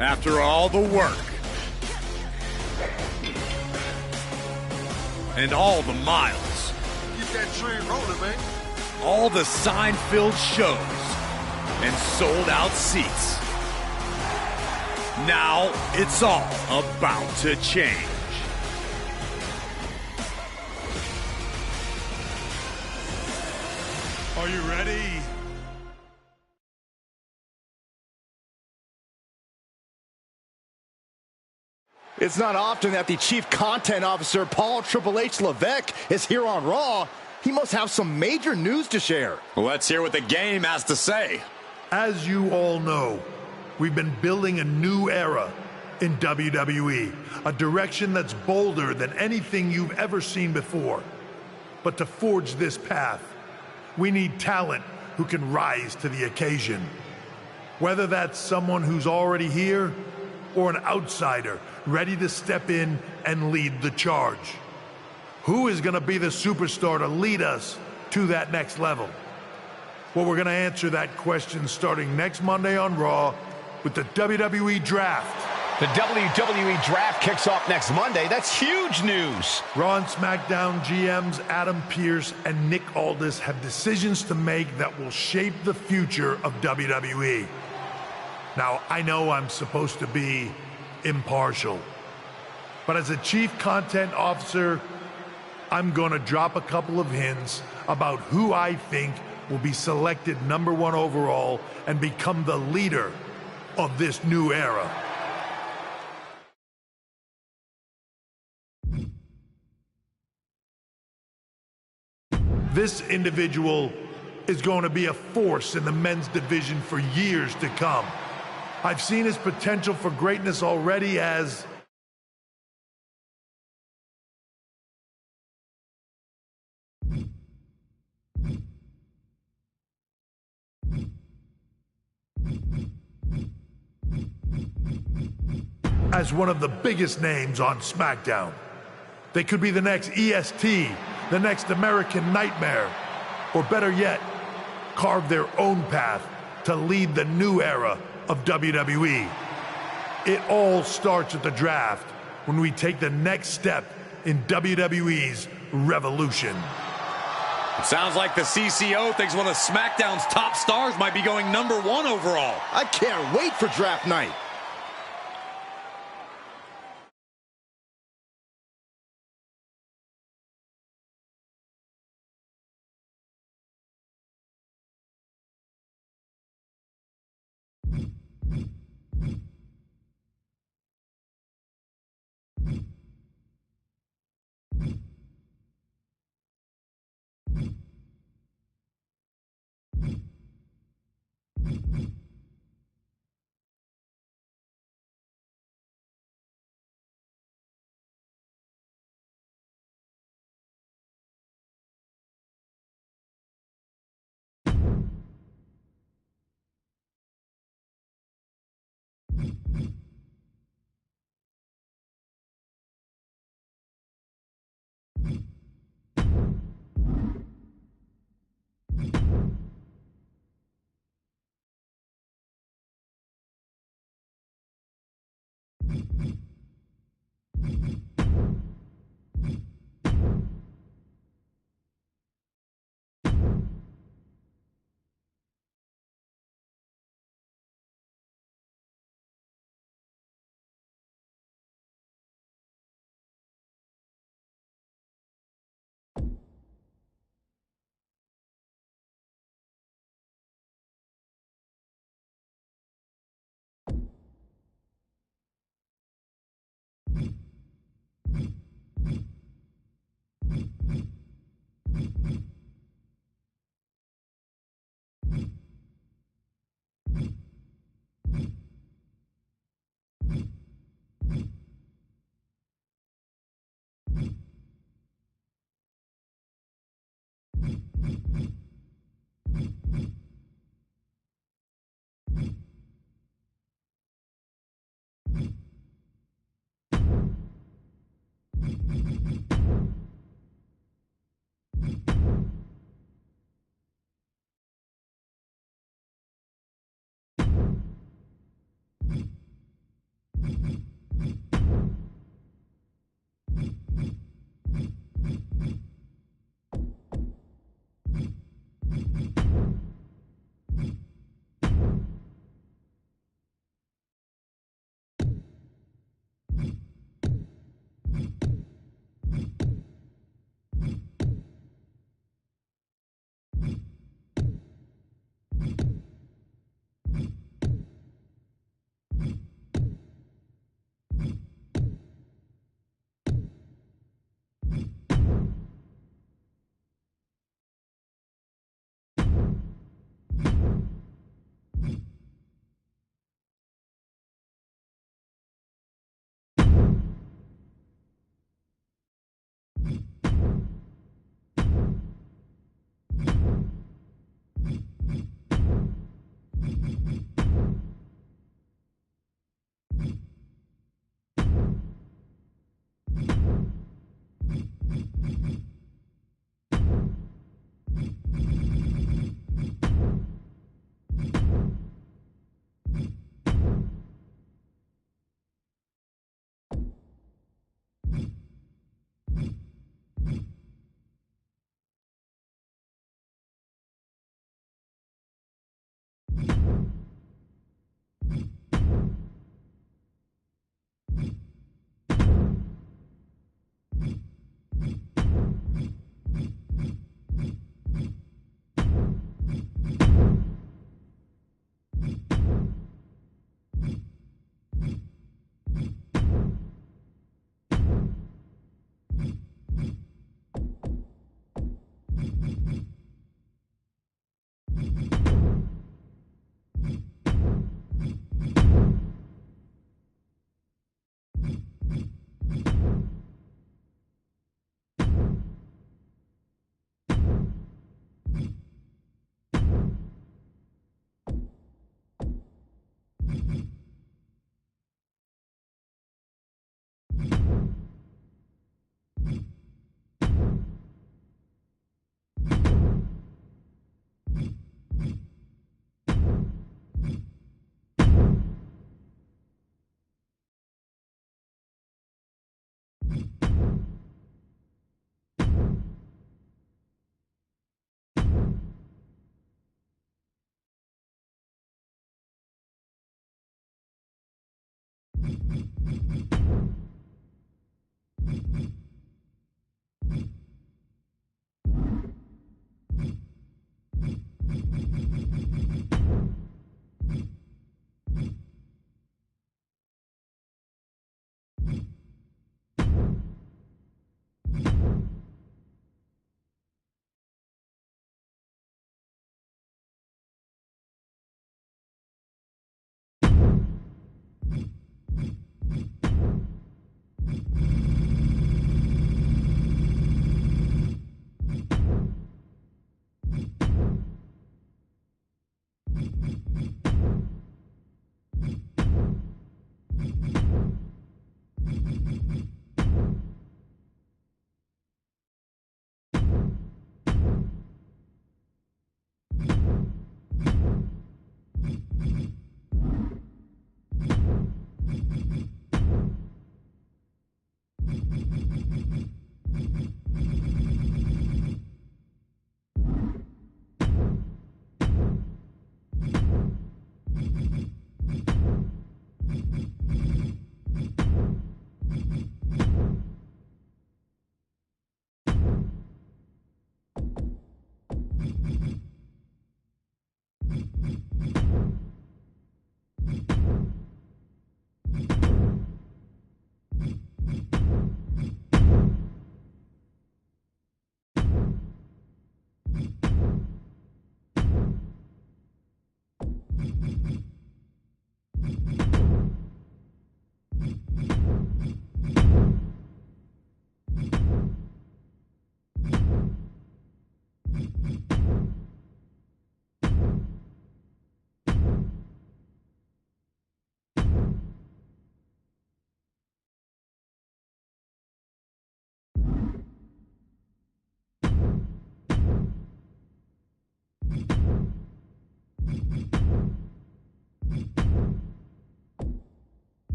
After all the work and all the miles, Keep that train rolling, man. all the sign-filled shows and sold-out seats. Now it's all about to change. Are you ready? It's not often that the Chief Content Officer, Paul Triple H Levesque, is here on Raw. He must have some major news to share. Let's hear what the game has to say. As you all know, we've been building a new era in WWE, a direction that's bolder than anything you've ever seen before. But to forge this path, we need talent who can rise to the occasion. Whether that's someone who's already here or an outsider ready to step in and lead the charge. Who is going to be the superstar to lead us to that next level? Well, we're going to answer that question starting next Monday on Raw with the WWE Draft. The WWE Draft kicks off next Monday. That's huge news. Raw and SmackDown GMs Adam Pearce and Nick Aldis have decisions to make that will shape the future of WWE. Now, I know I'm supposed to be impartial, but as a Chief Content Officer, I'm going to drop a couple of hints about who I think will be selected #1 overall and become the leader of this new era. This individual is going to be a force in the men's division for years to come. I've seen his potential for greatness already as one of the biggest names on SmackDown. They could be the next EST, the next American Nightmare, or better yet, carve their own path to lead the new era of WWE. It all starts at the draft when we take the next step in WWE's revolution. It sounds like the CCO thinks one of SmackDown's top stars might be going #1 overall. I can't wait for draft night.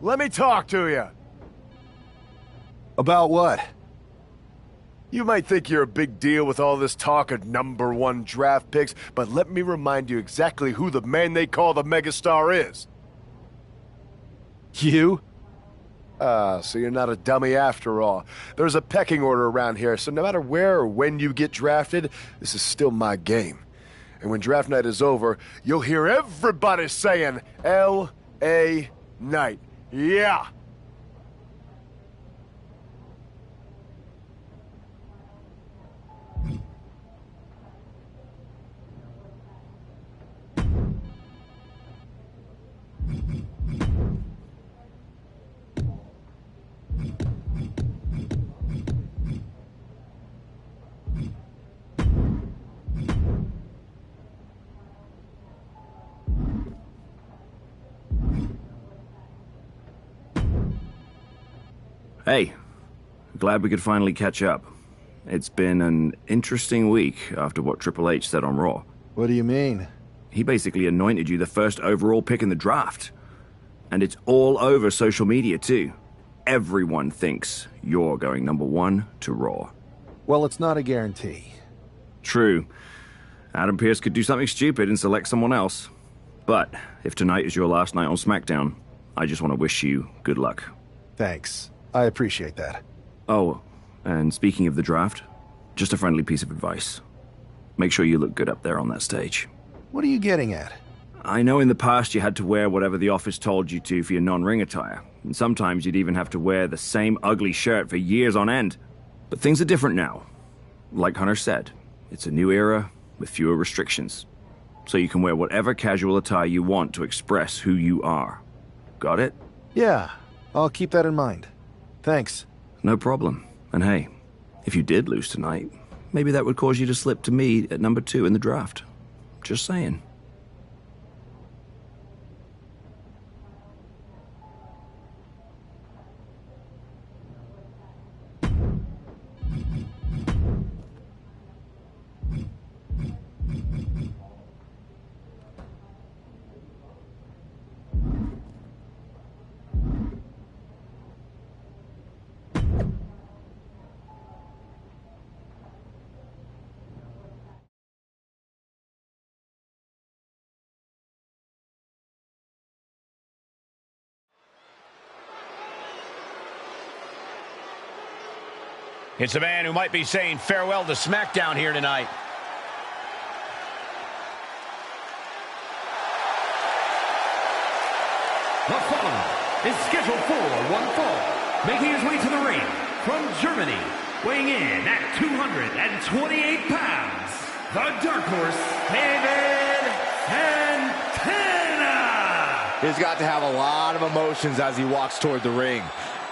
Let me talk to you. About what? You might think you're a big deal with all this talk of #1 draft picks, but let me remind you exactly who the man they call the megastar is. You? So you're not a dummy after all. There's a pecking order around here, so no matter where or when you get drafted, this is still my game. And when draft night is over, you'll hear everybody saying, L.A. Knight. Yeah! Hey, glad we could finally catch up. It's been an interesting week after what Triple H said on Raw. What do you mean? He basically anointed you the first overall pick in the draft. And it's all over social media too. Everyone thinks you're going #1 to Raw. Well, it's not a guarantee. True. Adam Pearce could do something stupid and select someone else. But if tonight is your last night on SmackDown, I just want to wish you good luck. Thanks. I appreciate that. Oh, and speaking of the draft, just a friendly piece of advice. Make sure you look good up there on that stage. What are you getting at? I know in the past you had to wear whatever the office told you to for your non-ring attire, and sometimes you'd even have to wear the same ugly shirt for years on end. But things are different now. Like Hunter said, it's a new era with fewer restrictions. So you can wear whatever casual attire you want to express who you are. Got it? Yeah, I'll keep that in mind. Thanks. No problem. And hey, if you did lose tonight, maybe that would cause you to slip to me at #2 in the draft. Just saying. It's a man who might be saying farewell to SmackDown here tonight. The following is scheduled for one fall, making his way to the ring from Germany, weighing in at 228 pounds, the Dark Horse, David Santana. He's got to have a lot of emotions as he walks toward the ring.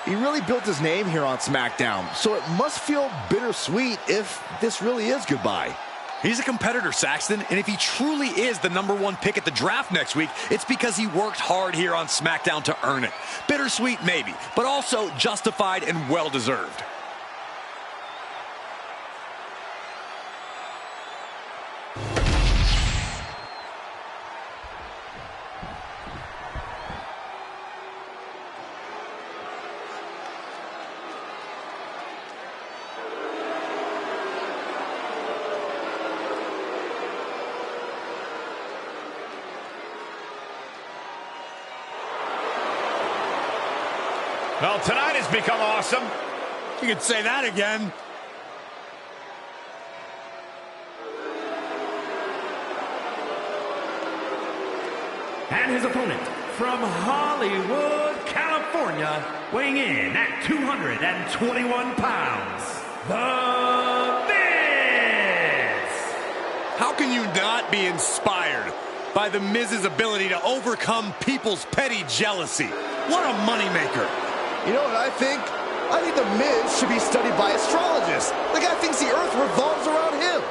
He really built his name here on SmackDown, so it must feel bittersweet if this really is goodbye. He's a competitor, Saxton, and if he truly is the #1 pick at the draft next week, it's because he worked hard here on SmackDown to earn it. Bittersweet, maybe, but also justified and well-deserved. Well, tonight has become awesome. You could say that again. And his opponent from Hollywood, California, weighing in at 221 pounds, The Miz. How can you not be inspired by The Miz's ability to overcome people's petty jealousy? What a moneymaker. You know what I think? I think The Miz should be studied by astrologists. The guy thinks the earth revolves around him.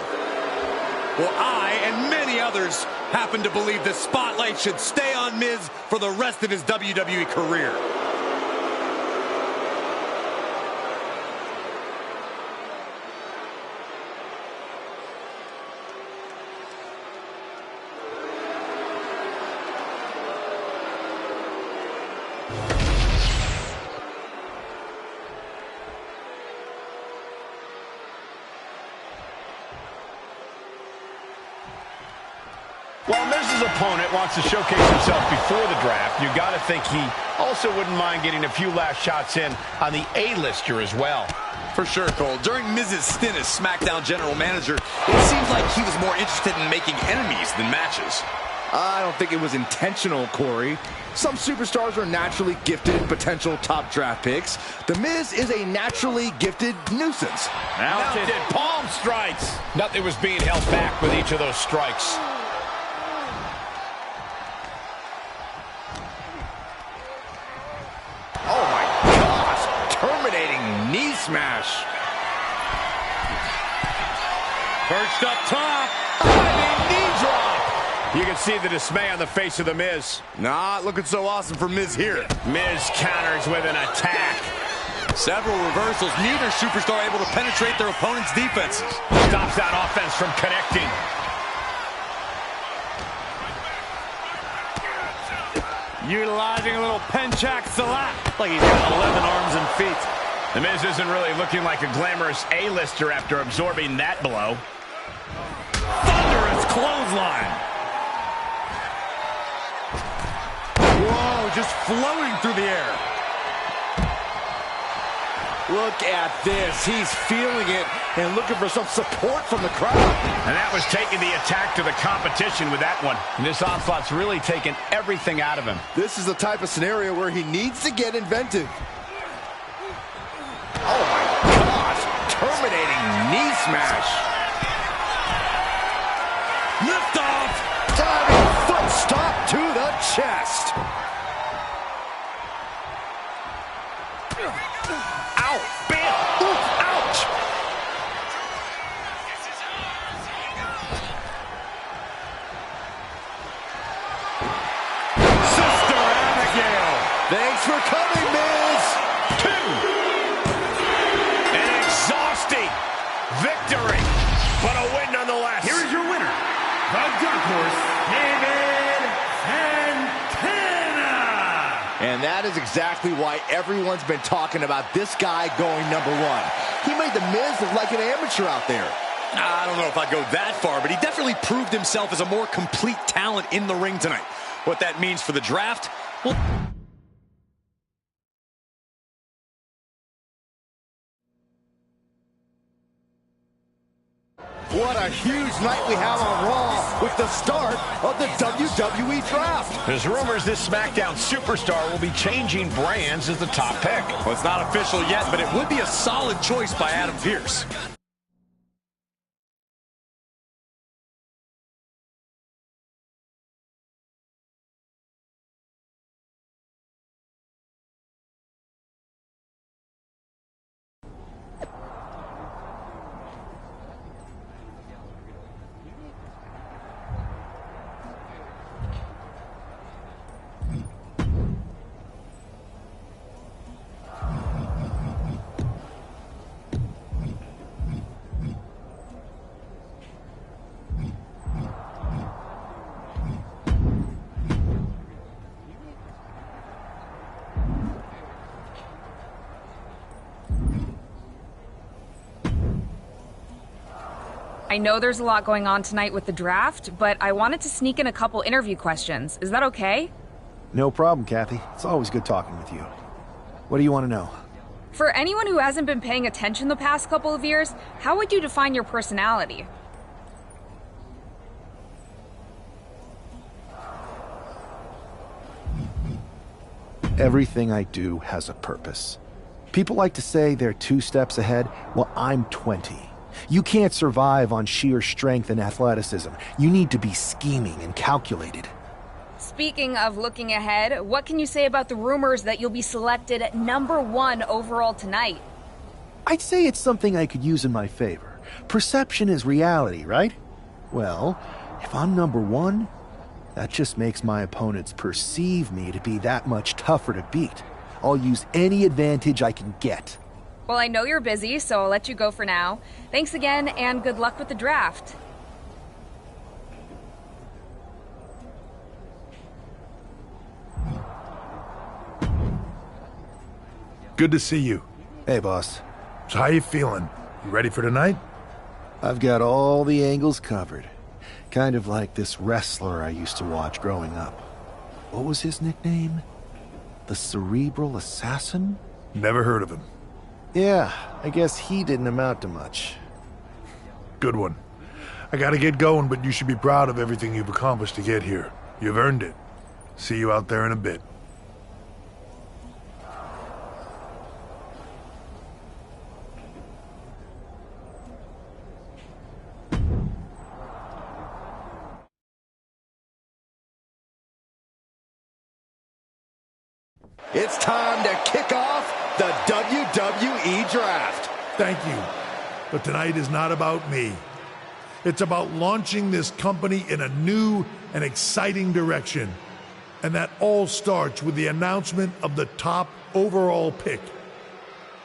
Well, I and many others happen to believe the spotlight should stay on Miz for the rest of his WWE career. While Miz's opponent wants to showcase himself before the draft, you got to think he also wouldn't mind getting a few last shots in on the A-lister as well. For sure, Cole. During Miz's stint as SmackDown general manager, it seems like he was more interested in making enemies than matches. I don't think it was intentional, Corey. Some superstars are naturally gifted potential top draft picks. The Miz is a naturally gifted nuisance. Mounted palm strikes. Nothing was being held back with each of those strikes. Oh my gosh, terminating knee smash. Perched up top. Diving knee drop. You can see the dismay on the face of The Miz. Not looking so awesome for Miz here. Miz counters with an attack. Several reversals, neither superstar able to penetrate their opponent's defenses. Stops that offense from connecting. Utilizing a little penchak salat, like he's got 11 arms and feet. The Miz isn't really looking like a glamorous A-lister after absorbing that blow. Thunderous clothesline. Whoa, just floating through the air. Look at this. He's feeling it and looking for some support from the crowd. And that was taking the attack to the competition with that one. And this onslaught's really taken everything out of him. This is the type of scenario where he needs to get inventive. Oh my gosh, terminating knee smash. Lift off. Diving foot stop to the chest. Ow! Bam! Ooh, ouch! Sister Abigail. Thanks for coming, Miz. 2. An exhausting victory, but a win nonetheless. Here is your winner, the Dark Horse, David Santana. And that is exactly why everyone's been talking about this guy going #1. He made The Miz look like an amateur out there. I don't know if I'd go that far, but he definitely proved himself as a more complete talent in the ring tonight. What that means for the draft, well... night we have on Raw with the start of the WWE Draft. There's rumors this SmackDown superstar will be changing brands as the top pick. Well, it's not official yet, but it would be a solid choice by Adam Pearce. I know there's a lot going on tonight with the draft, but I wanted to sneak in a couple interview questions. Is that okay? No problem, Kathy. It's always good talking with you. What do you want to know? For anyone who hasn't been paying attention the past couple of years, how would you define your personality? Everything I do has a purpose. People like to say they're 2 steps ahead. Well, I'm 20. You can't survive on sheer strength and athleticism. You need to be scheming and calculated. Speaking of looking ahead, what can you say about the rumors that you'll be selected at #1 overall tonight? I'd say it's something I could use in my favor. Perception is reality, right? Well, if I'm #1, that just makes my opponents perceive me to be that much tougher to beat. I'll use any advantage I can get. Well, I know you're busy, so I'll let you go for now. Thanks again, and good luck with the draft. Good to see you. Hey, boss. So how you feeling? You ready for tonight? I've got all the angles covered. Kind of like this wrestler I used to watch growing up. What was his nickname? The Cerebral Assassin? Never heard of him. Yeah, I guess he didn't amount to much. Good one. I gotta get going, but you should be proud of everything you've accomplished to get here. You've earned it. See you out there in a bit. It's time to kick off the WWE Draft. Thank you. But tonight is not about me. It's about launching this company in a new and exciting direction. And that all starts with the announcement of the top overall pick.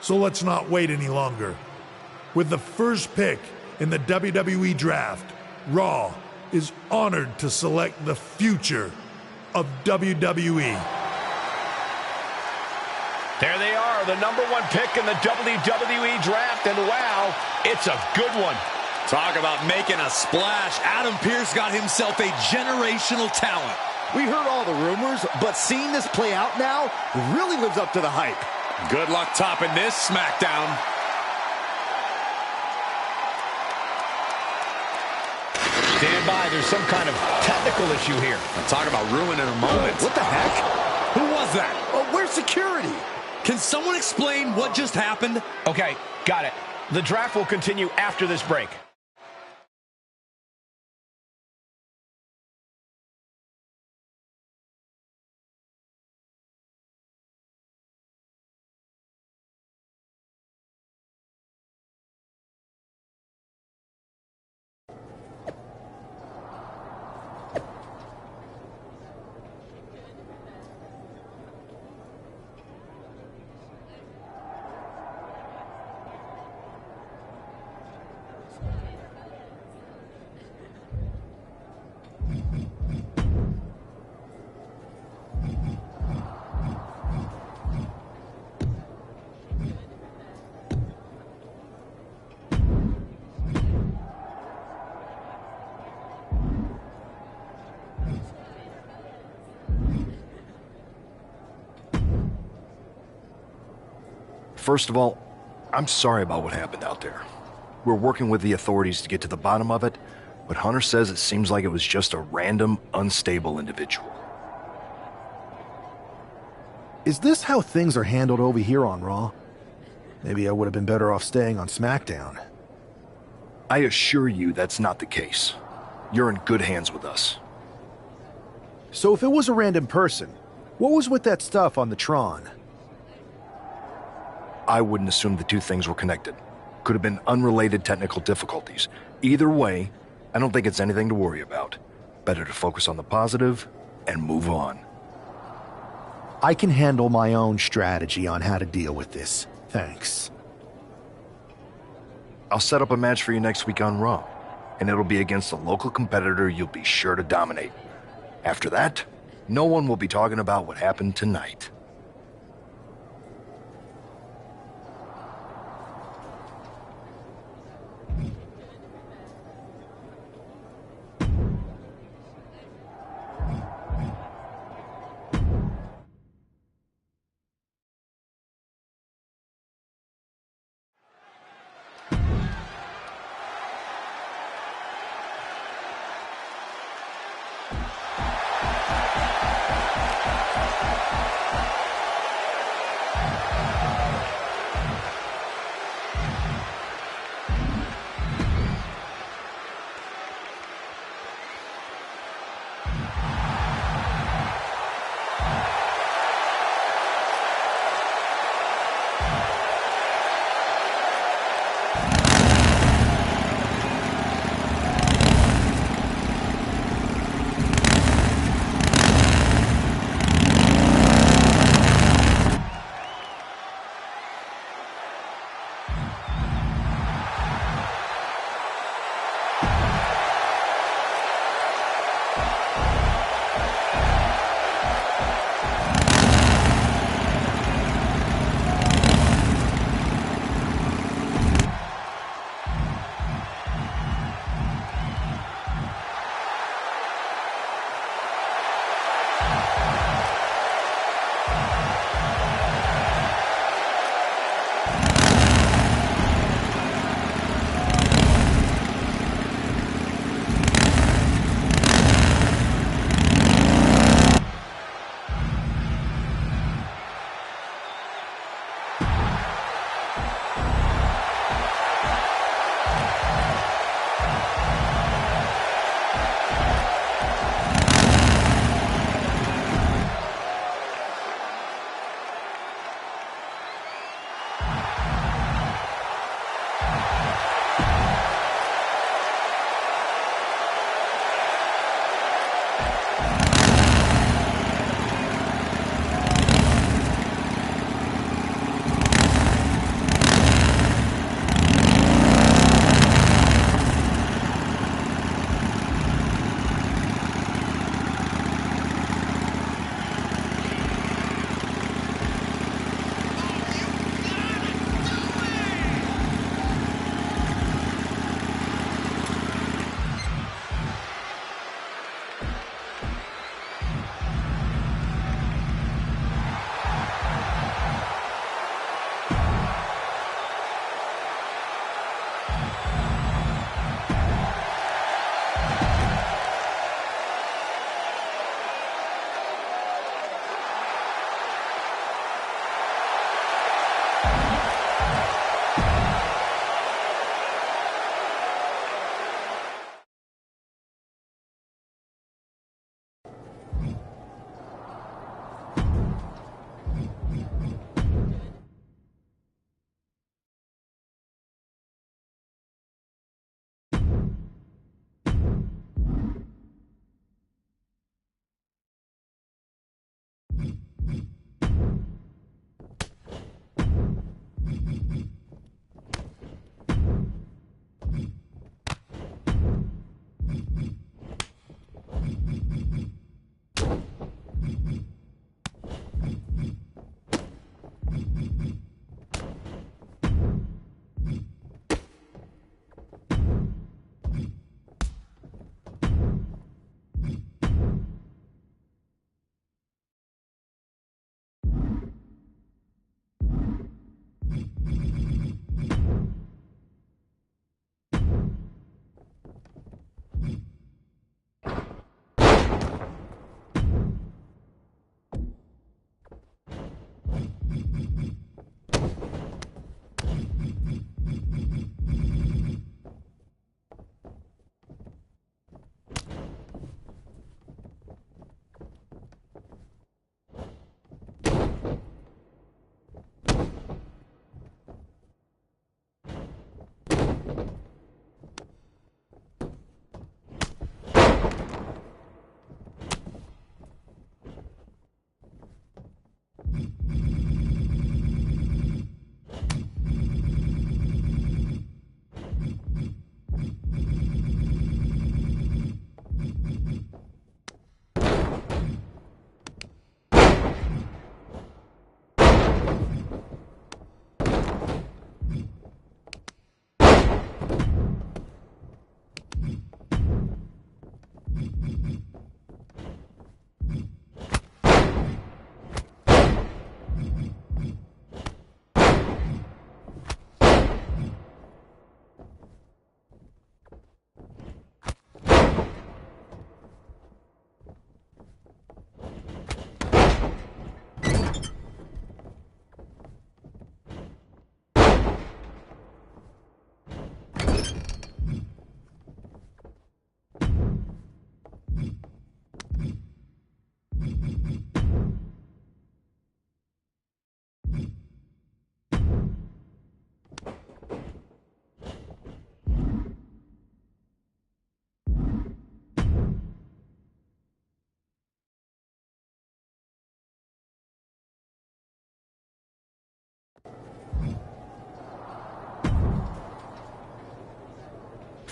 So let's not wait any longer. With the first pick in the WWE Draft, Raw is honored to select the future of WWE. There they are, the #1 pick in the WWE Draft, and wow, it's a good one. Talk about making a splash. Adam Pearce got himself a generational talent. We heard all the rumors, but seeing this play out now really lives up to the hype. Good luck topping this SmackDown. Stand by, there's some kind of technical issue here. Talk about ruining a moment. What the heck? Who was that? Oh, where's security? Can someone explain what just happened? Okay, got it. The draft will continue after this break. First of all, I'm sorry about what happened out there. We're working with the authorities to get to the bottom of it, but Hunter says it seems like it was just a random, unstable individual. Is this how things are handled over here on Raw? Maybe I would have been better off staying on SmackDown. I assure you that's not the case. You're in good hands with us. So if it was a random person, what was with that stuff on the Tron? I wouldn't assume the two things were connected. Could have been unrelated technical difficulties. Either way, I don't think it's anything to worry about. Better to focus on the positive and move on. I can handle my own strategy on how to deal with this. Thanks. I'll set up a match for you next week on Raw, and it'll be against a local competitor you'll be sure to dominate. After that, no one will be talking about what happened tonight.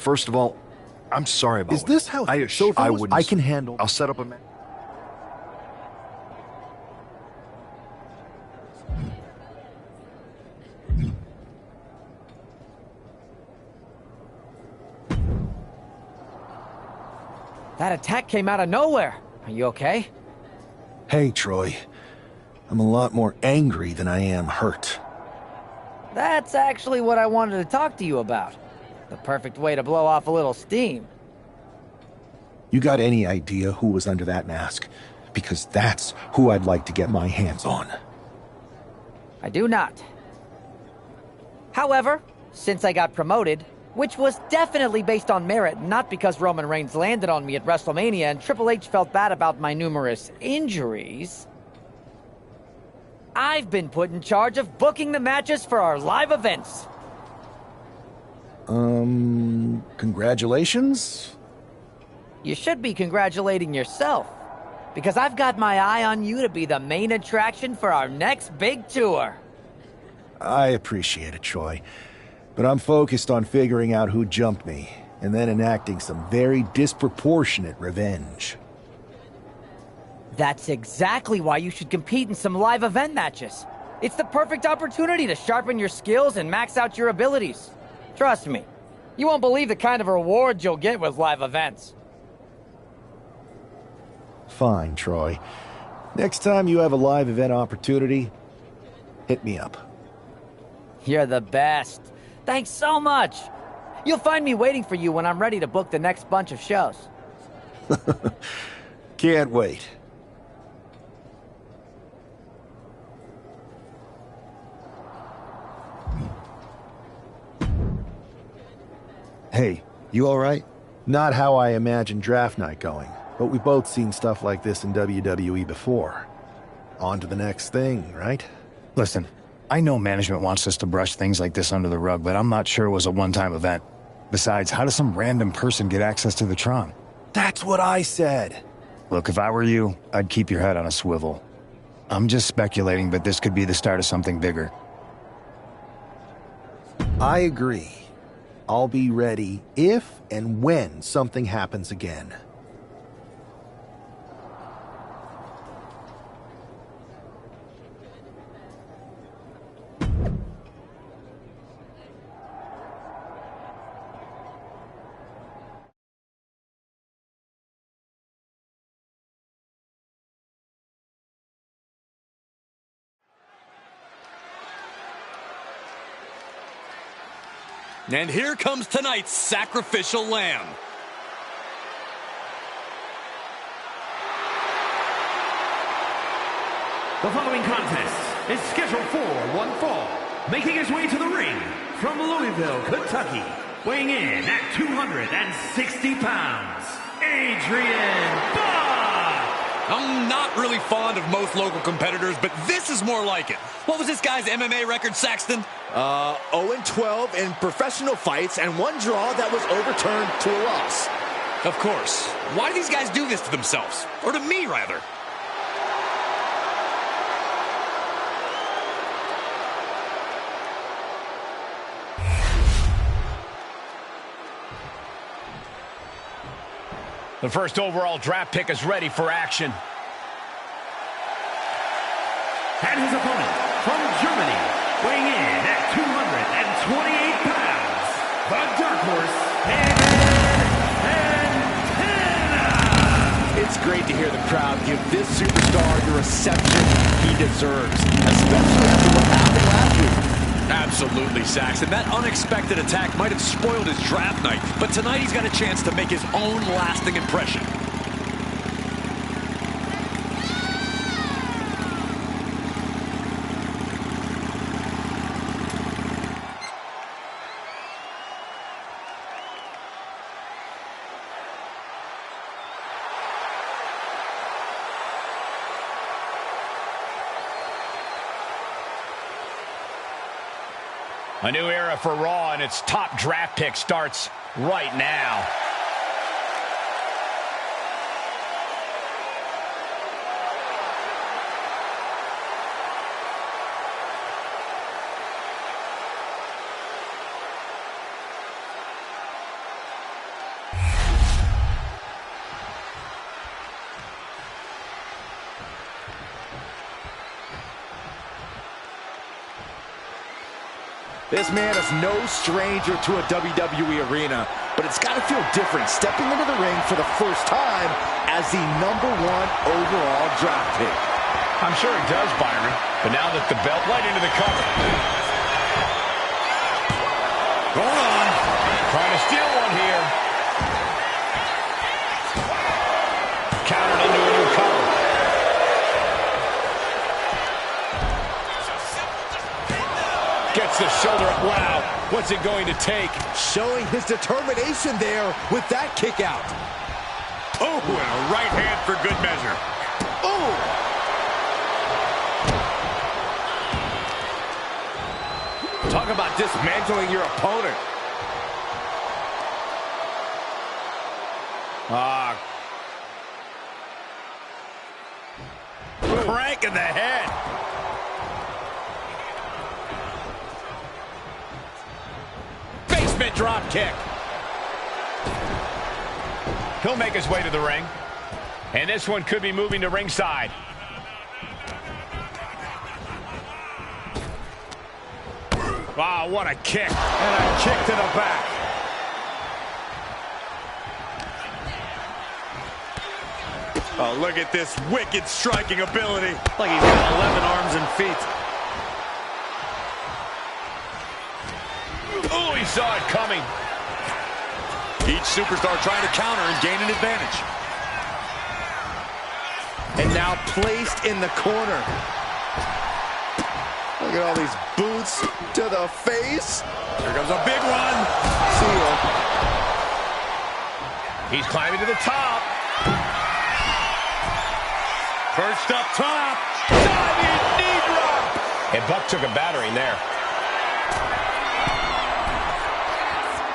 First of all, I'm sorry about Is this how I wouldn't. I can handle? I'll set up a man. That attack came out of nowhere. Are you okay? Hey, Troy. I'm a lot more angry than I am hurt. That's actually what I wanted to talk to you about. The perfect way to blow off a little steam. You got any idea who was under that mask? Because that's who I'd like to get my hands on. I do not. However, since I got promoted, which was definitely based on merit, not because Roman Reigns landed on me at WrestleMania and Triple H felt bad about my numerous injuries, I've been put in charge of booking the matches for our live events. Congratulations? You should be congratulating yourself, because I've got my eye on you to be the main attraction for our next big tour. I appreciate it, Troy. But I'm focused on figuring out who jumped me, and then enacting some very disproportionate revenge. That's exactly why you should compete in some live event matches. It's the perfect opportunity to sharpen your skills and max out your abilities. Trust me, you won't believe the kind of rewards you'll get with live events. Fine, Troy. Next time you have a live event opportunity, hit me up. You're the best. Thanks so much. You'll find me waiting for you when I'm ready to book the next bunch of shows. Can't wait. Hey, you alright? Not how I imagined draft night going, but we've both seen stuff like this in WWE before. On to the next thing, right? Listen, I know management wants us to brush things like this under the rug, but I'm not sure it was a one-time event. Besides, how does some random person get access to the Tron? That's what I said. Look, if I were you, I'd keep your head on a swivel. I'm just speculating, but this could be the start of something bigger. I agree. I'll be ready if and when something happens again. And here comes tonight's sacrificial lamb. The following contest is scheduled for one fall. Making his way to the ring from Louisville, Kentucky, weighing in at 260 pounds, Adrian Bond. I'm not really fond of most local competitors, but this is more like it. What was this guy's MMA record, Saxton? 0-12 in professional fights and one draw that was overturned to a loss. Of course. Why do these guys do this to themselves? Or to me, rather? The first overall draft pick is ready for action. And his opponent from Germany, weighing in at 228 pounds, the Dark Horse, It's great to hear the crowd give this superstar the reception he deserves, especially after what happened last week. Absolutely, Saxton. That unexpected attack might have spoiled his draft night, but tonight he's got a chance to make his own lasting impression. A new era for Raw, and its top draft pick starts right now. This man is no stranger to a WWE arena, but it's got to feel different stepping into the ring for the first time as the #1 overall draft pick. I'm sure it does, Byron, but now that the belt right into the cover. Hold on. Trying to steal one here. Countered into a new cover. Gets the shoulder up. Wow, what's it going to take? Showing his determination there with that kick out. Oh, and a right hand for good measure. Oh! Talk about dismantling your opponent. Crank in the head. Basement drop kick. He'll make his way to the ring. And this one could be moving to ringside. Wow, what a kick. And a kick to the back. Oh, look at this wicked striking ability. Like he's got 11 arms and feet. Oh, he saw it coming. Each superstar trying to counter and gain an advantage. And now placed in the corner. Look at all these boots to the face. Here comes a big one. See ya. He's climbing to the top. Perched up top. Diving knee drop. And Buck took a battering there.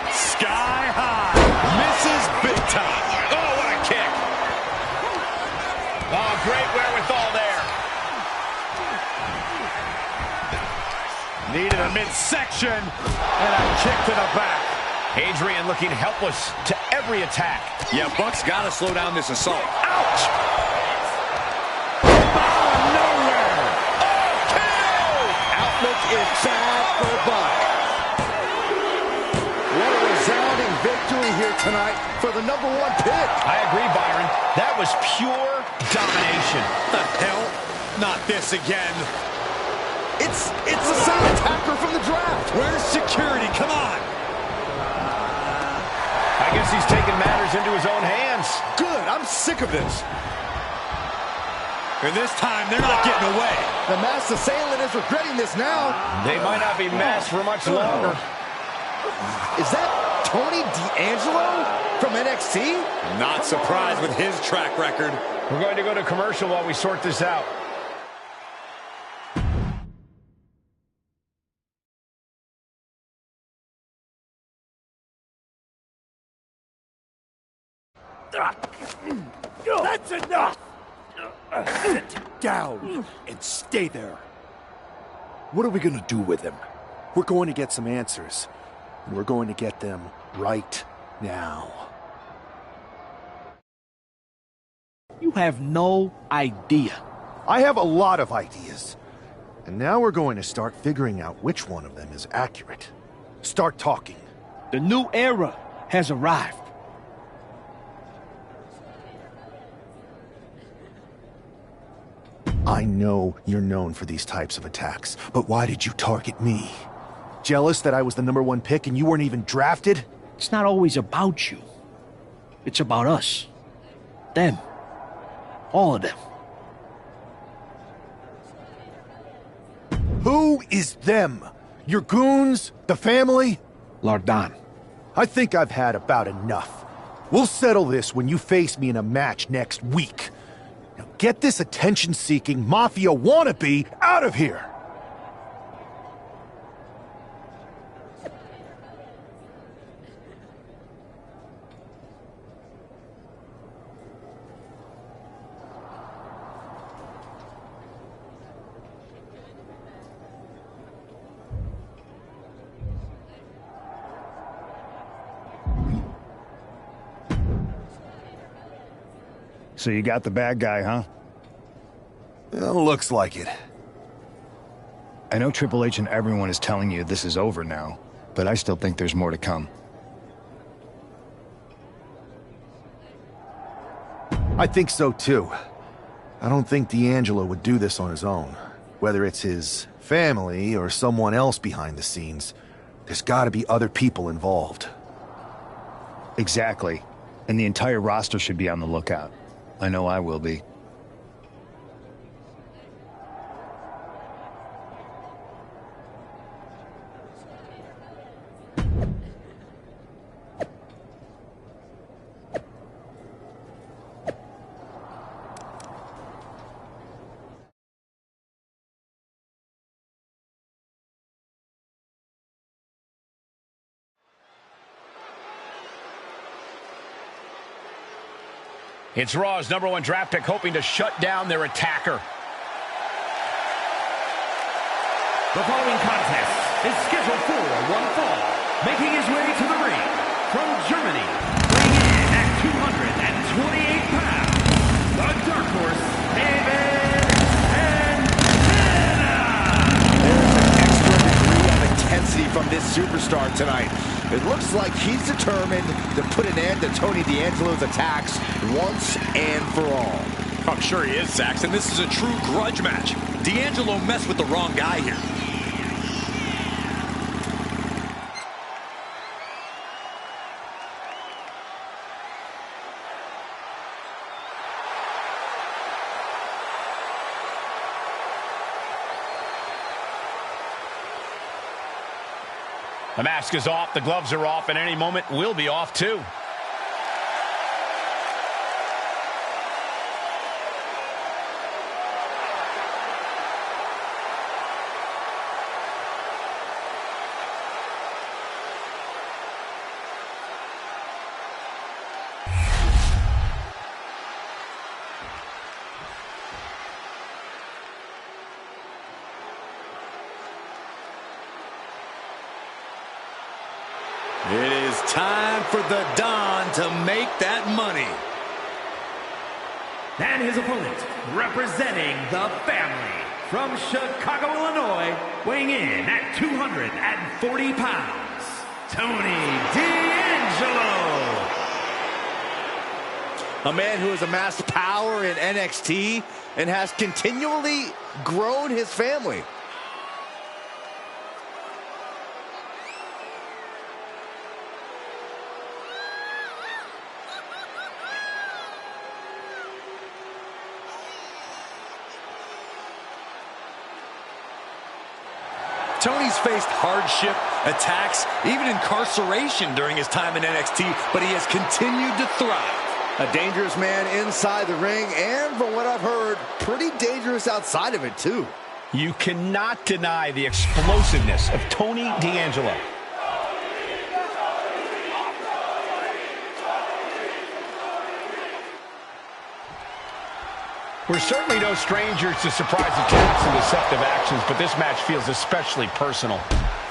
Sky high. Misses big time. Oh, what a kick. Oh, great wherewithal there. Needed a midsection. And a kick to the back. Adrian looking helpless to every attack. Yeah, Buck's got to slow down this assault. Ouch! Outlook is bad for Buck. What a resounding victory here tonight for the #1 pick. I agree, Byron. That was pure domination. The hell? Not this again. It's the same attacker from the draft. Where's security? Come on. I guess he's taking matters into his own hands. Good. I'm sick of this. And this time, they're not getting away. The masked assailant is regretting this now. They might not be masked for much longer. Is that Tony D'Angelo from NXT? Not surprised with his track record. We're going to go to commercial while we sort this out. That's enough! Sit down and stay there. What are we gonna do with him? We're going to get some answers. And we're going to get them right now. You have no idea. I have a lot of ideas. And now we're going to start figuring out which one of them is accurate. Start talking. The new era has arrived. I know you're known for these types of attacks, but why did you target me? Jealous that I was the #1 pick and you weren't even drafted? It's not always about you. It's about us. Them. All of them. Who is them? Your goons? The family? Lardan. I think I've had about enough. We'll settle this when you face me in a match next week. Now get this attention-seeking mafia wannabe out of here! So you got the bad guy, huh? Well, looks like it. I know Triple H and everyone is telling you this is over now, but I still think there's more to come. I think so too. I don't think D'Angelo would do this on his own. Whether it's his family or someone else behind the scenes, there's gotta be other people involved. Exactly. And the entire roster should be on the lookout. I know I will be. It's Raw's #1 draft pick hoping to shut down their attacker. The following contest is scheduled for one fall. Making his way to the ring from Germany, weighing in at 228 pounds, the Dark Horse, Intensity from this superstar tonight. It looks like he's determined to put an end to Tony D'Angelo's attacks once and for all. I'm sure he is, Saxton. This is a true grudge match. D'Angelo messed with the wrong guy here. The mask is off, the gloves are off, and any moment we'll be off too. It is time for the Don to make that money. And his opponent, representing the family, from Chicago, Illinois, weighing in at 240 pounds, Tony D'Angelo. A man who has amassed power in NXT and has continually grown his family. Tony's faced hardship, attacks, even incarceration during his time in NXT, but he has continued to thrive. A dangerous man inside the ring, and from what I've heard, pretty dangerous outside of it, too. You cannot deny the explosiveness of Tony D'Angelo. We're certainly no strangers to surprise attacks and deceptive actions, but this match feels especially personal.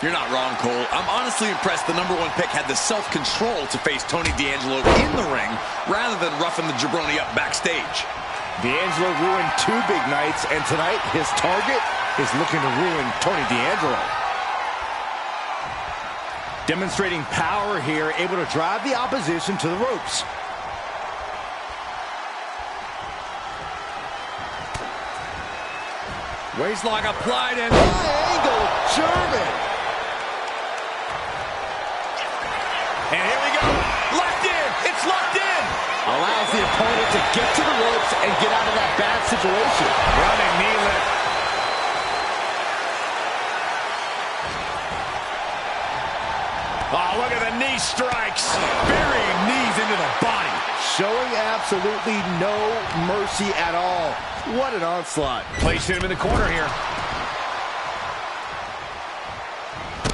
You're not wrong, Cole. I'm honestly impressed the #1 pick had the self-control to face Tony D'Angelo in the ring rather than roughing the jabroni up backstage. D'Angelo ruined 2 big nights, and tonight his target is looking to ruin Tony D'Angelo. Demonstrating power here, able to drive the opposition to the ropes. Waistlock applied and angle German. And here we go. Locked in. It's locked in. Allows the opponent to get to the ropes and get out of that bad situation. Running knee lift. Oh, look at the knee strikes. Burying knees into the body. Showing absolutely no mercy at all. What an onslaught. Placing him in the corner here.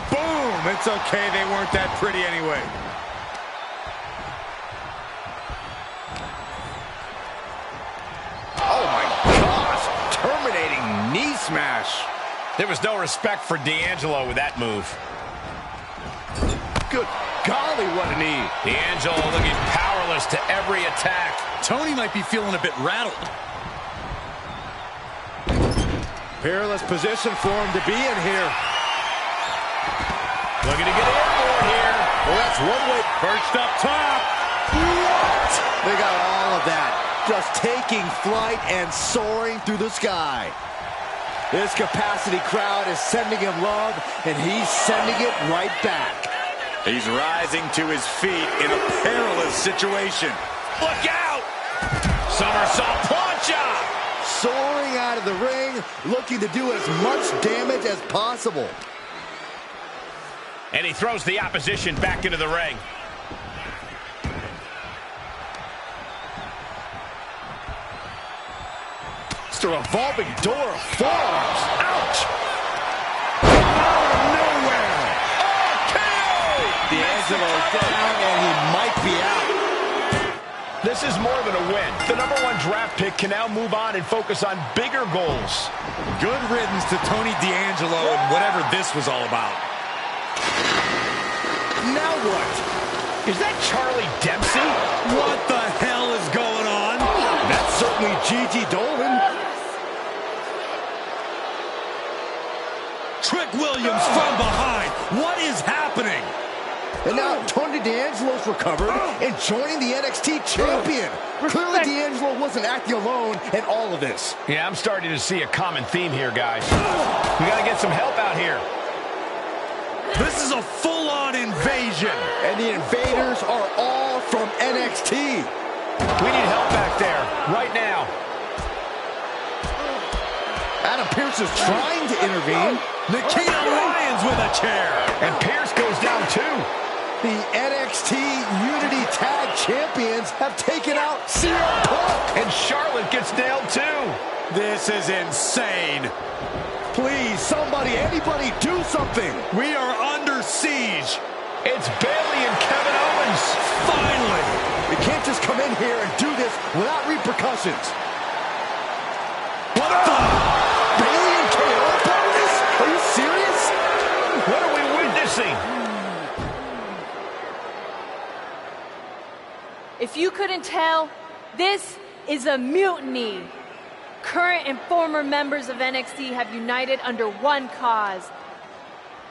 Boom! It's okay, they weren't that pretty anyway. Oh my gosh! Terminating knee smash. There was no respect for D'Angelo with that move. Good golly, what a knee. D'Angelo looking powerless to every attack. Tony might be feeling a bit rattled. Perilous position for him to be in here. Looking to get airborne here. Well, that's one way. Perched up top. What? They got all of that. Just taking flight and soaring through the sky. This capacity crowd is sending him love, and he's sending it right back. He's rising to his feet in a perilous situation. Look out! Somersault plancha! Soaring out of the ring, looking to do as much damage as possible. And he throws the opposition back into the ring. It's a revolving door of forearms. Ouch! Out of nowhere! D'Angelo down, and he might be out. This is more than a win. The #1 draft pick can now move on and focus on bigger goals. Good riddance to Tony D'Angelo and whatever this was all about. Now what? Is that Charlie Dempsey? What the hell is going on? That's certainly Gigi Dolan. Trick Williams from behind. What is happening? And now Tony D'Angelo's recovered and joining the NXT champion. Clearly D'Angelo wasn't acting alone in all of this. Yeah, I'm starting to see a common theme here, guys. We got to get some help out here. This is a full-on invasion. And the invaders are all from NXT. We need help back there, right now. Adam Pearce is trying to intervene. Nikita Lyons with a chair. And Pearce goes down too. The NXT Unity Tag Champions have taken out CM Punk. And Charlotte gets nailed too. This is insane. Please, somebody, anybody, do something. We are under siege. It's Bayley and Kevin Owens. Finally. You can't just come in here and do this without repercussions. What the? Bayley and KO part of this? Are you serious? What are we witnessing? If you couldn't tell, this is a mutiny. Current and former members of NXT have united under one cause.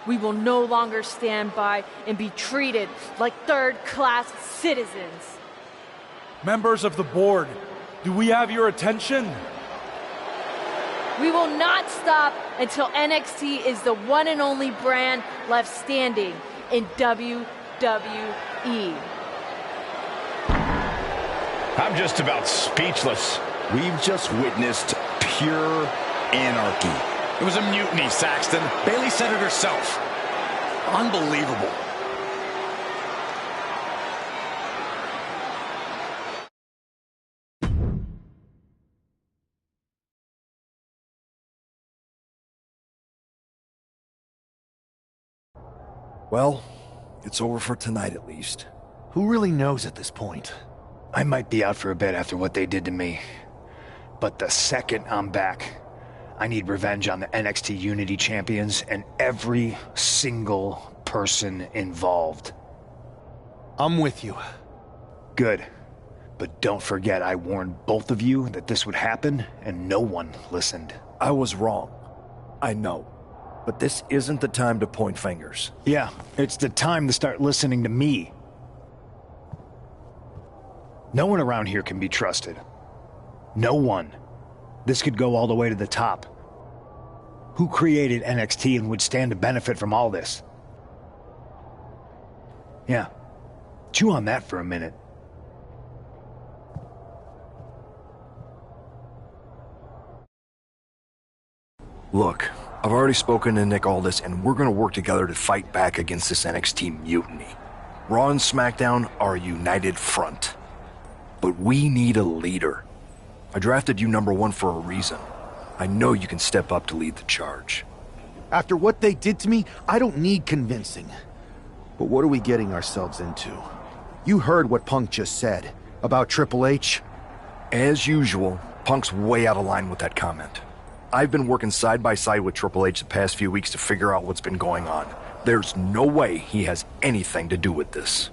We will no longer stand by and be treated like third-class citizens. Members of the board, do we have your attention? We will not stop until NXT is the one and only brand left standing in WWE. I'm just about speechless. We've just witnessed pure anarchy. It was a mutiny, Saxton. Bayley said it herself. Unbelievable. Well, it's over for tonight at least. Who really knows at this point? I might be out for a bit after what they did to me. But the second I'm back, I need revenge on the NXT Unity Champions and every single person involved. I'm with you. Good. But don't forget I warned both of you that this would happen, and no one listened. I was wrong. I know. But this isn't the time to point fingers. Yeah, it's the time to start listening to me. No one around here can be trusted. No one. This could go all the way to the top. Who created NXT and would stand to benefit from all this? Yeah. Chew on that for a minute. Look, I've already spoken to Nick Aldis, and we're gonna work together to fight back against this NXT mutiny. Raw and SmackDown are a united front. But we need a leader. I drafted you #1 for a reason. I know you can step up to lead the charge. After what they did to me, I don't need convincing. But what are we getting ourselves into? You heard what Punk just said about Triple H. As usual, Punk's way out of line with that comment. I've been working side by side with Triple H the past few weeks to figure out what's been going on. There's no way he has anything to do with this.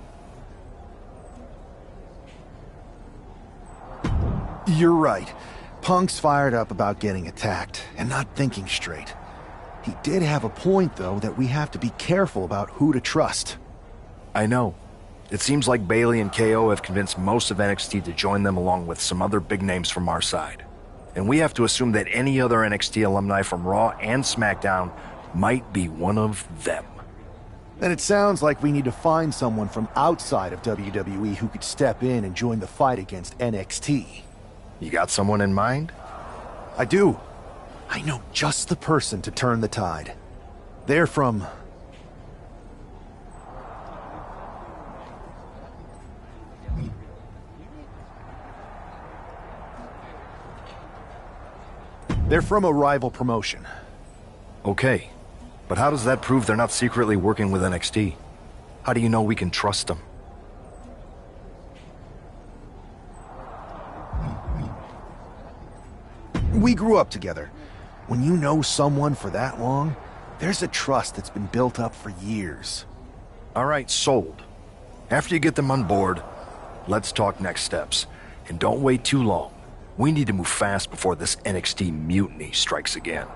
You're right. Punk's fired up about getting attacked and not thinking straight. He did have a point, though, that we have to be careful about who to trust. I know. It seems like Bailey and KO have convinced most of NXT to join them along with some other big names from our side. And we have to assume that any other NXT alumni from Raw and SmackDown might be one of them. Then it sounds like we need to find someone from outside of WWE who could step in and join the fight against NXT. You got someone in mind? I do. I know just the person to turn the tide. They're from... They're from a rival promotion. Okay, but how does that prove they're not secretly working with NXT? How do you know we can trust them? We grew up together. When you know someone for that long, there's a trust that's been built up for years. All right, sold. After you get them on board, let's talk next steps. And don't wait too long. We need to move fast before this NXT mutiny strikes again.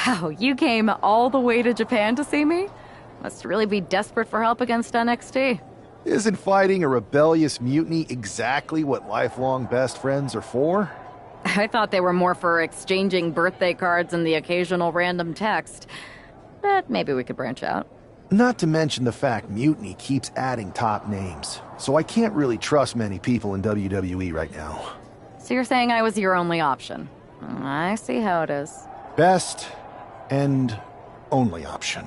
Wow, you came all the way to Japan to see me? Must really be desperate for help against NXT. Isn't fighting a rebellious mutiny exactly what lifelong best friends are for? I thought they were more for exchanging birthday cards and the occasional random text. But maybe we could branch out. Not to mention the fact Mutiny keeps adding top names, so I can't really trust many people in WWE right now. So you're saying I was your only option? I see how it is. Best and only option.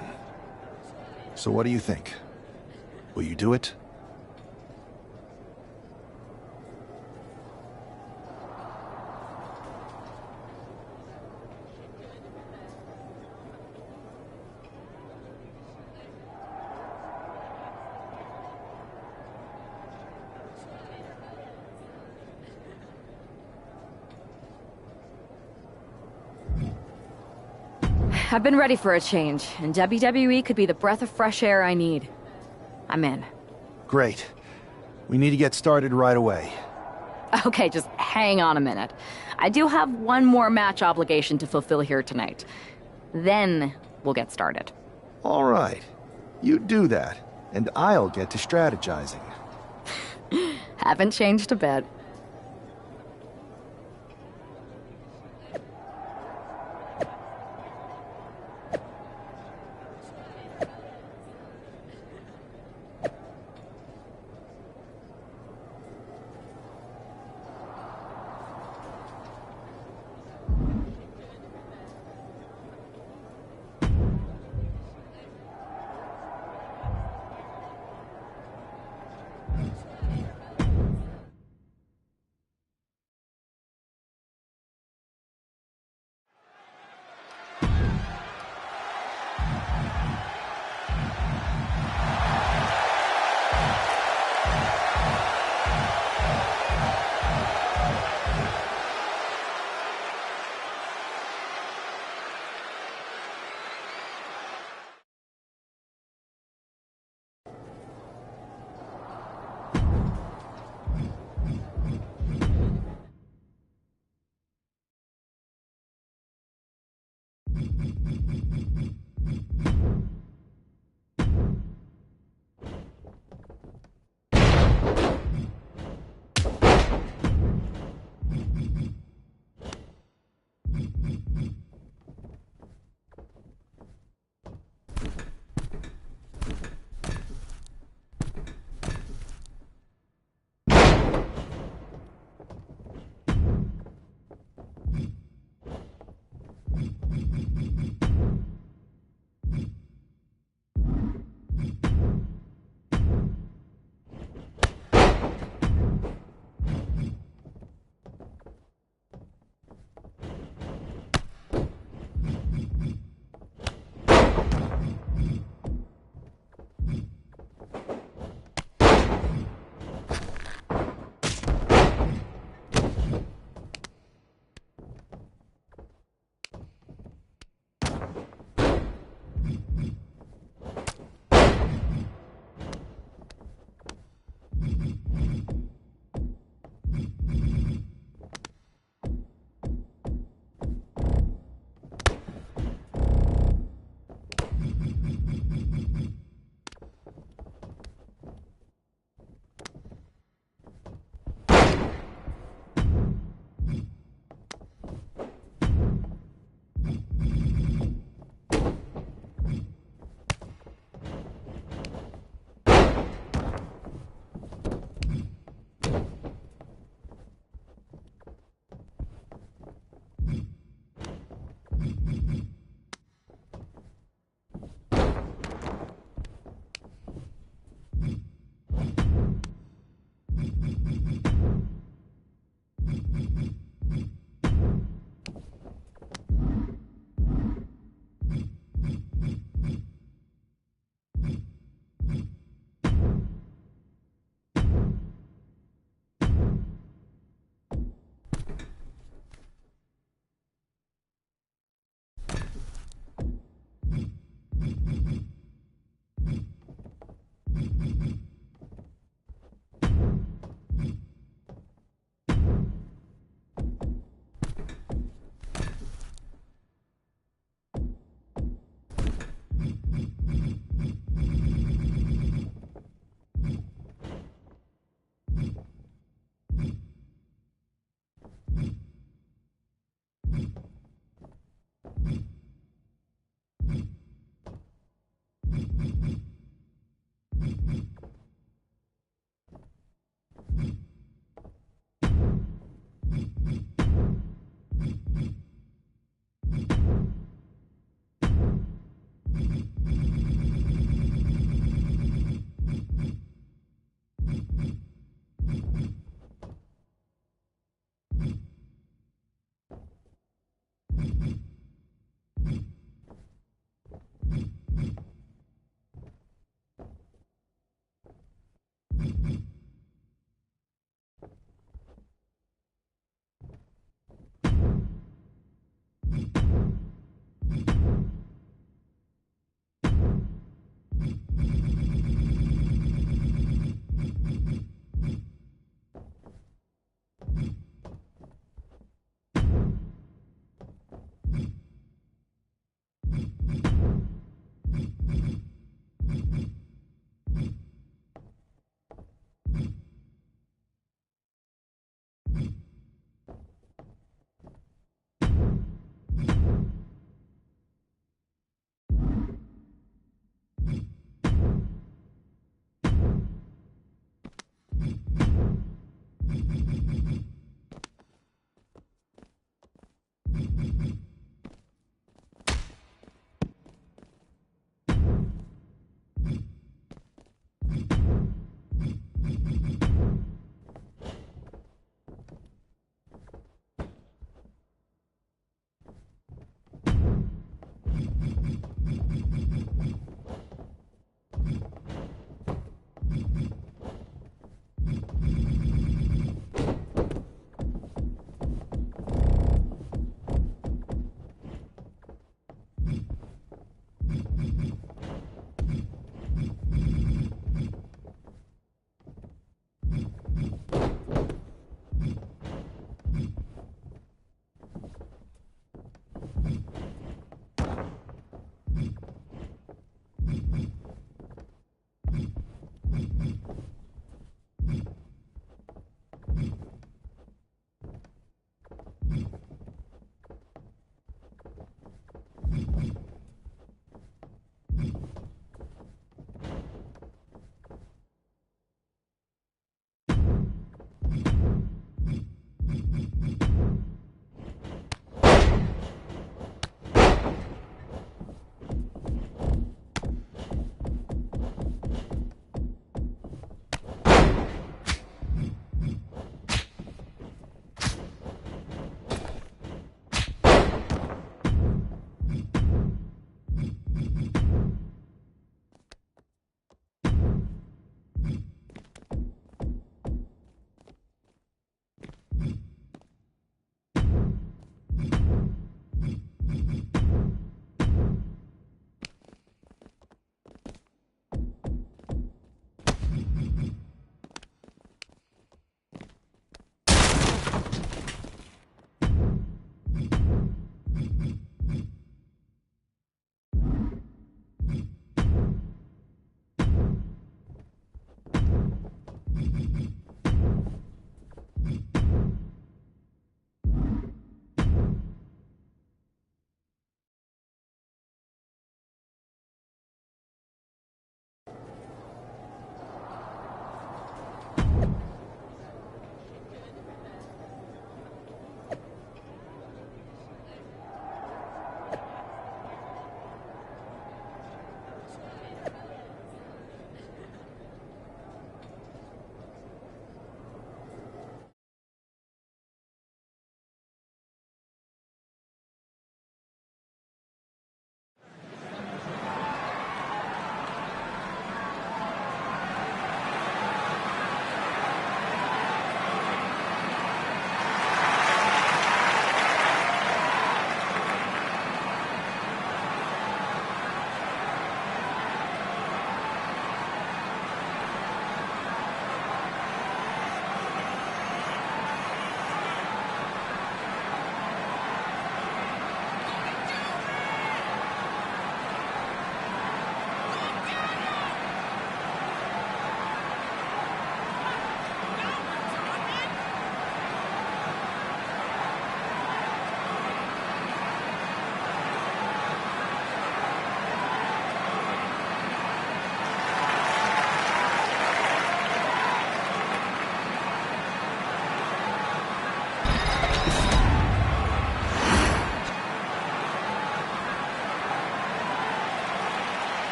So what do you think? Will you do it? I've been ready for a change, and WWE could be the breath of fresh air I need. I'm in. Great. We need to get started right away. Okay, just hang on a minute. I do have one more match obligation to fulfill here tonight. Then we'll get started. All right. You do that, and I'll get to strategizing. Haven't changed a bit.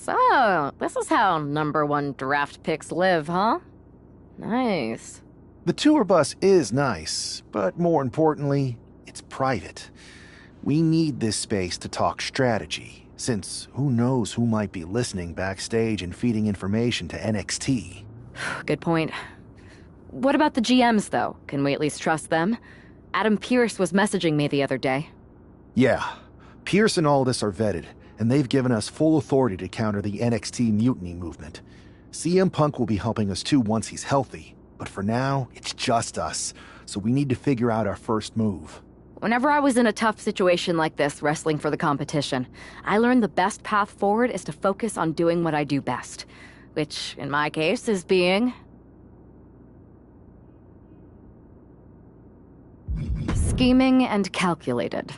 So, this is how #1 draft picks live, huh? Nice. The tour bus is nice, but more importantly, it's private. We need this space to talk strategy, since who knows who might be listening backstage and feeding information to NXT. Good point. What about the GMs, though? Can we at least trust them? Adam Pearce was messaging me the other day. Yeah, Pierce and Aldis are vetted, and they've given us full authority to counter the NXT mutiny movement. CM Punk will be helping us too once he's healthy, but for now, it's just us, so we need to figure out our first move. Whenever I was in a tough situation like this, wrestling for the competition, I learned the best path forward is to focus on doing what I do best, which, in my case, is being... scheming and calculated.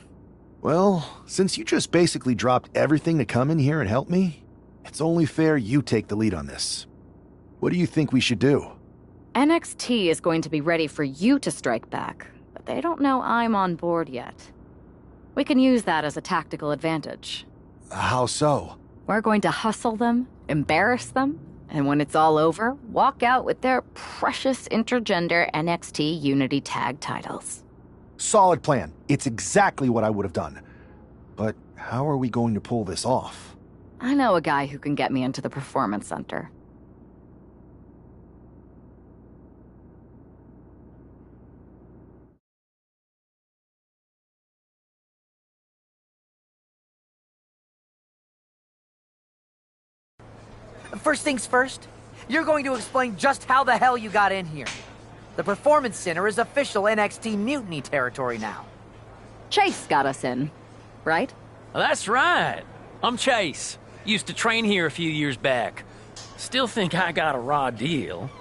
Well, since you just basically dropped everything to come in here and help me, it's only fair you take the lead on this. What do you think we should do? NXT is going to be ready for you to strike back, but they don't know I'm on board yet. We can use that as a tactical advantage. How so? We're going to hustle them, embarrass them, and when it's all over, walk out with their precious intergender NXT Unity Tag titles. Solid plan. It's exactly what I would have done. But how are we going to pull this off? I know a guy who can get me into the Performance Center. First things first, you're going to explain just how the hell you got in here. The Performance Center is official NXT Mutiny territory now. Chase got us in, right? That's right. I'm Chase. Used to train here a few years back. Still think I got a raw deal.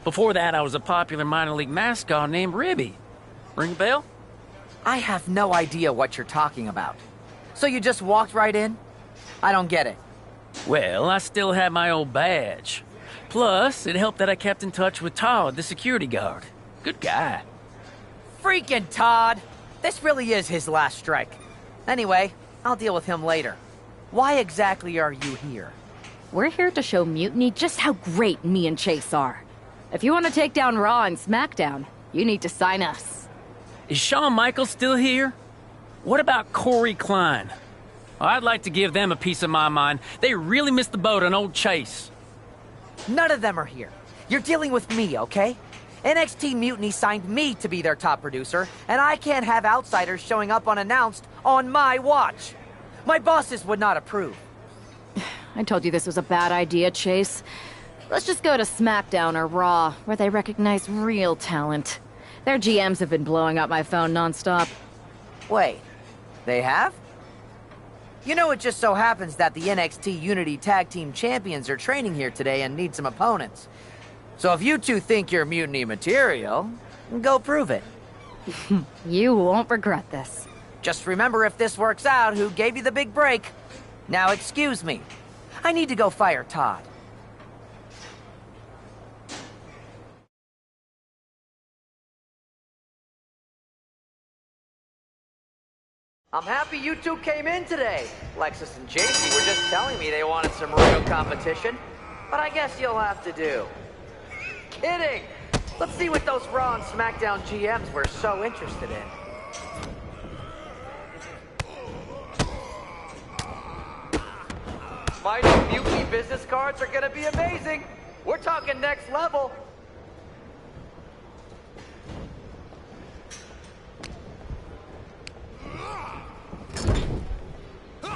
Before that, I was a popular minor league mascot named Ribby. Ring a bell? I have no idea what you're talking about. So you just walked right in? I don't get it. Well, I still had my old badge. Plus, it helped that I kept in touch with Todd, the security guard. Good guy. Freaking Todd! This really is his last strike. Anyway, I'll deal with him later. Why exactly are you here? We're here to show Mutiny just how great me and Chase are. If you want to take down Raw and SmackDown, you need to sign us. Is Shawn Michaels still here? What about Corey Klein? I'd like to give them a piece of my mind. They really missed the boat on old Chase. None of them are here. You're dealing with me, okay? NXT Mutiny signed me to be their top producer, and I can't have outsiders showing up unannounced on my watch. My bosses would not approve. I told you this was a bad idea, Chase. Let's just go to SmackDown or Raw, where they recognize real talent. Their GMs have been blowing up my phone nonstop. Wait, they have? You know, it just so happens that the NXT Unity Tag Team Champions are training here today and need some opponents. So if you two think you're Mutiny material, go prove it. You won't regret this. Just remember, if this works out, who gave you the big break. Now excuse me. I need to go fire Todd. I'm happy you two came in today. Lexus and JC were just telling me they wanted some real competition, but I guess you'll have to do. Kidding! Let's see what those Raw and SmackDown GMs were so interested in. My new Mutiny business cards are gonna be amazing. We're talking next level.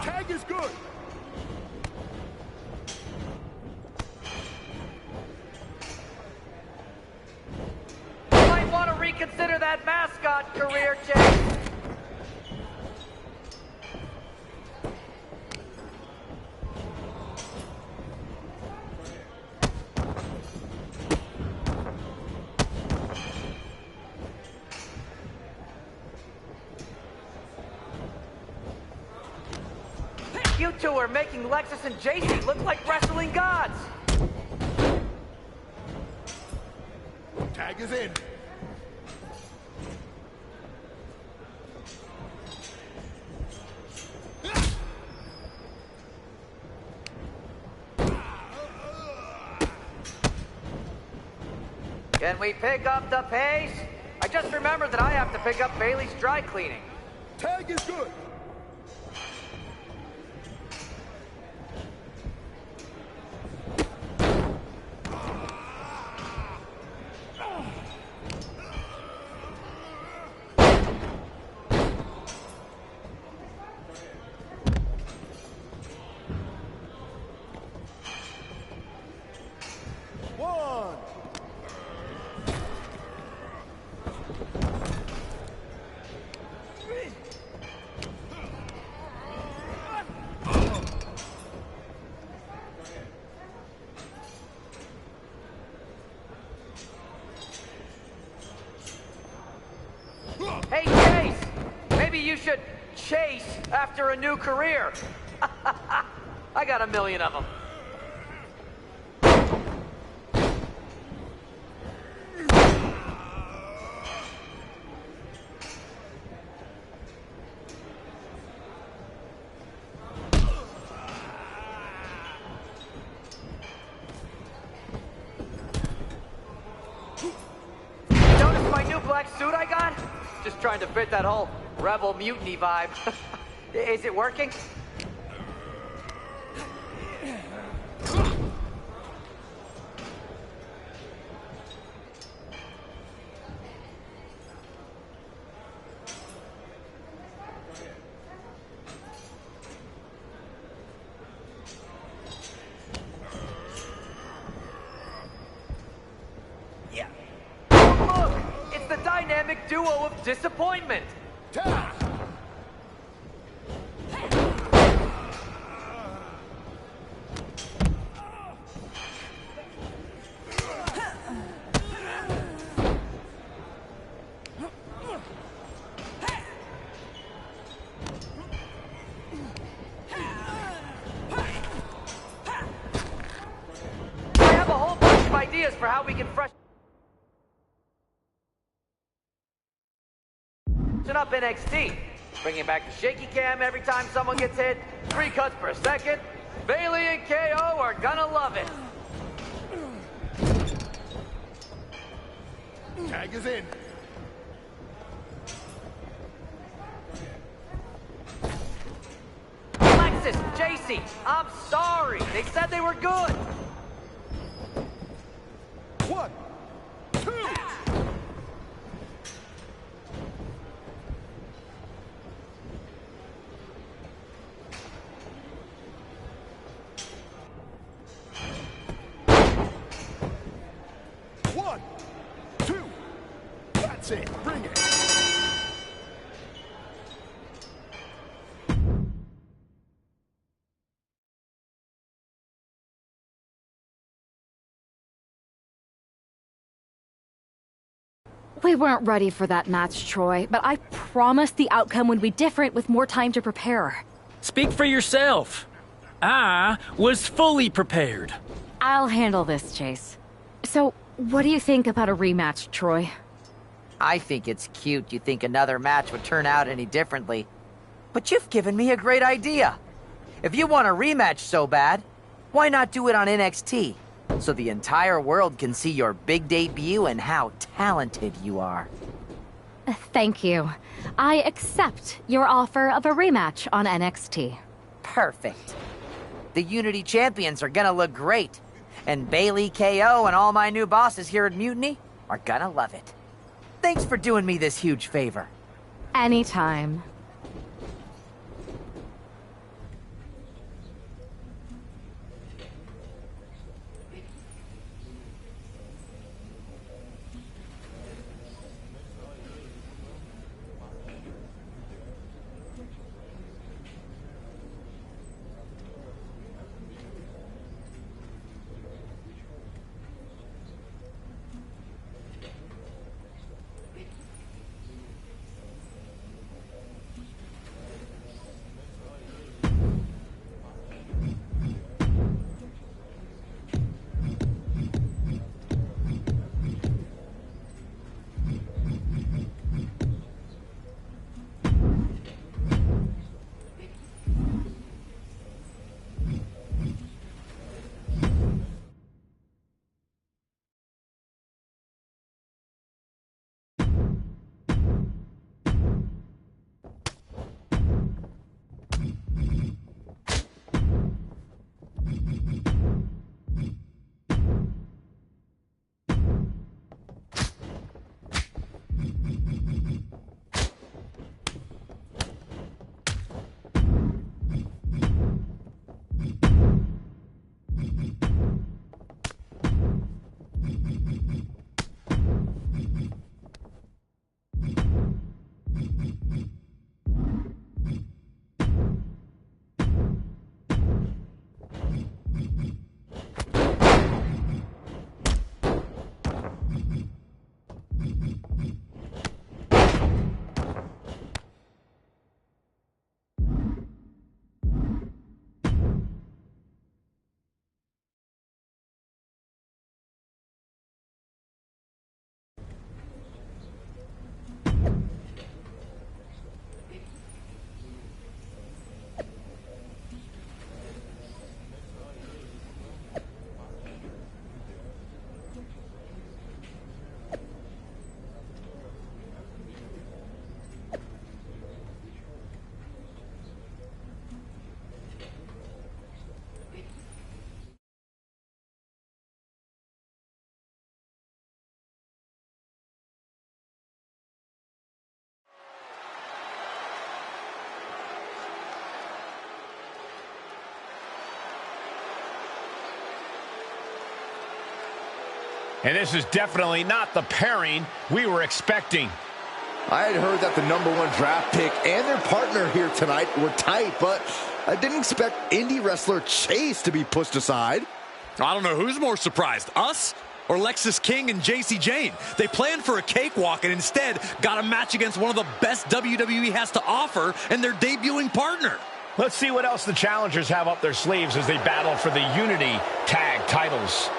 Tag is good. You might want to reconsider that mascot career, Jay. You two are making Lexus and JC look like wrestling gods. Tag is in. Can we pick up the pace? I just remembered that I have to pick up Bailey's dry cleaning. Tag is good. Hey, Chase! Maybe you should chase after a new career. I got a million of them. Notice my new black suit I got? Just trying to fit that whole rebel mutiny vibe. Is it working? Look! It's the dynamic duo of disappointment! I have a whole bunch of ideas for how we can freshen up NXT. Bringing back the shaky cam every time someone gets hit. 3 cuts per second. Bailey and KO are gonna love it. Tag is in. Alexis, JC, I'm sorry. They said they were good. 1, 2. One, two. That's it. Bring it. We weren't ready for that match, Troy, but I promised the outcome would be different with more time to prepare. Speak for yourself. I was fully prepared. I'll handle this, Chase. So, what do you think about a rematch, Troy? I think it's cute you think another match would turn out any differently. But you've given me a great idea. If you want a rematch so bad, why not do it on NXT? So the entire world can see your big debut and how talented you are. Thank you. I accept your offer of a rematch on NXT. Perfect. The Unity Champions are gonna look great. And Bailey, KO, and all my new bosses here at Mutiny are gonna love it. Thanks for doing me this huge favor. Anytime. And this is definitely not the pairing we were expecting. I had heard that the #1 draft pick and their partner here tonight were tight, but I didn't expect indie wrestler Chase to be pushed aside. I don't know who's more surprised, us or Lexis King and JC Jane. They planned for a cakewalk and instead got a match against one of the best WWE has to offer and their debuting partner. Let's see what else the challengers have up their sleeves as they battle for the Unity Tag titles.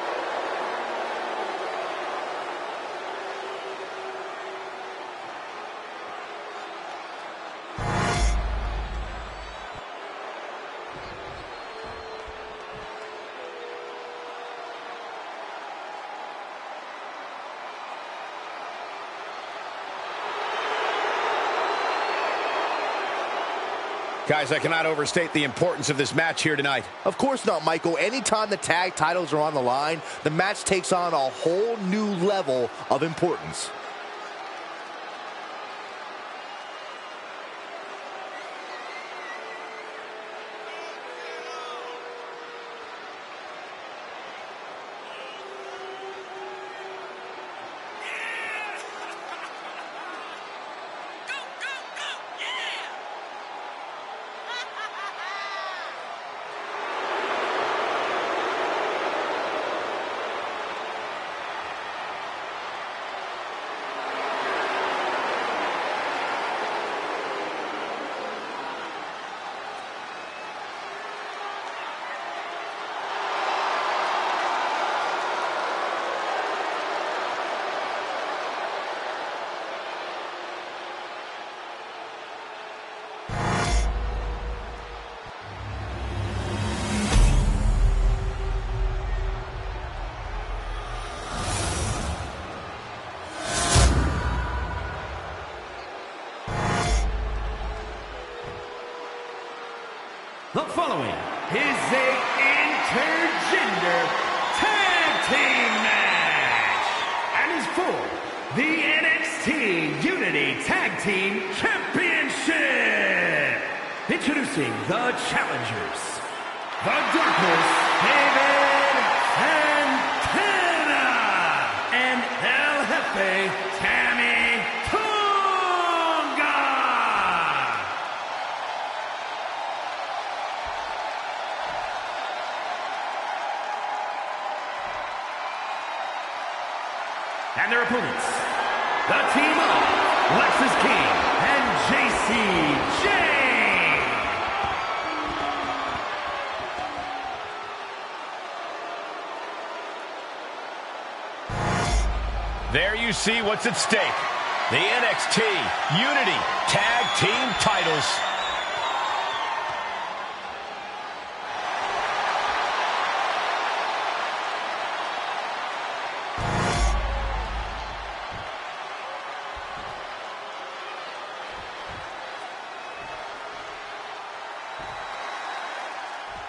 Guys, I cannot overstate the importance of this match here tonight. Of course not, Michael. Anytime the tag titles are on the line, the match takes on a whole new level of importance. The following is a intergender tag team match and is for the NXT Unity Tag Team Championship. Introducing the challengers, the Dark Horse, David Santana, and El Jefe, Tammy Tonga. And their opponents, the team of Lexis King and JC Jane. There you see what's at stake. The NXT Unity Tag Team titles.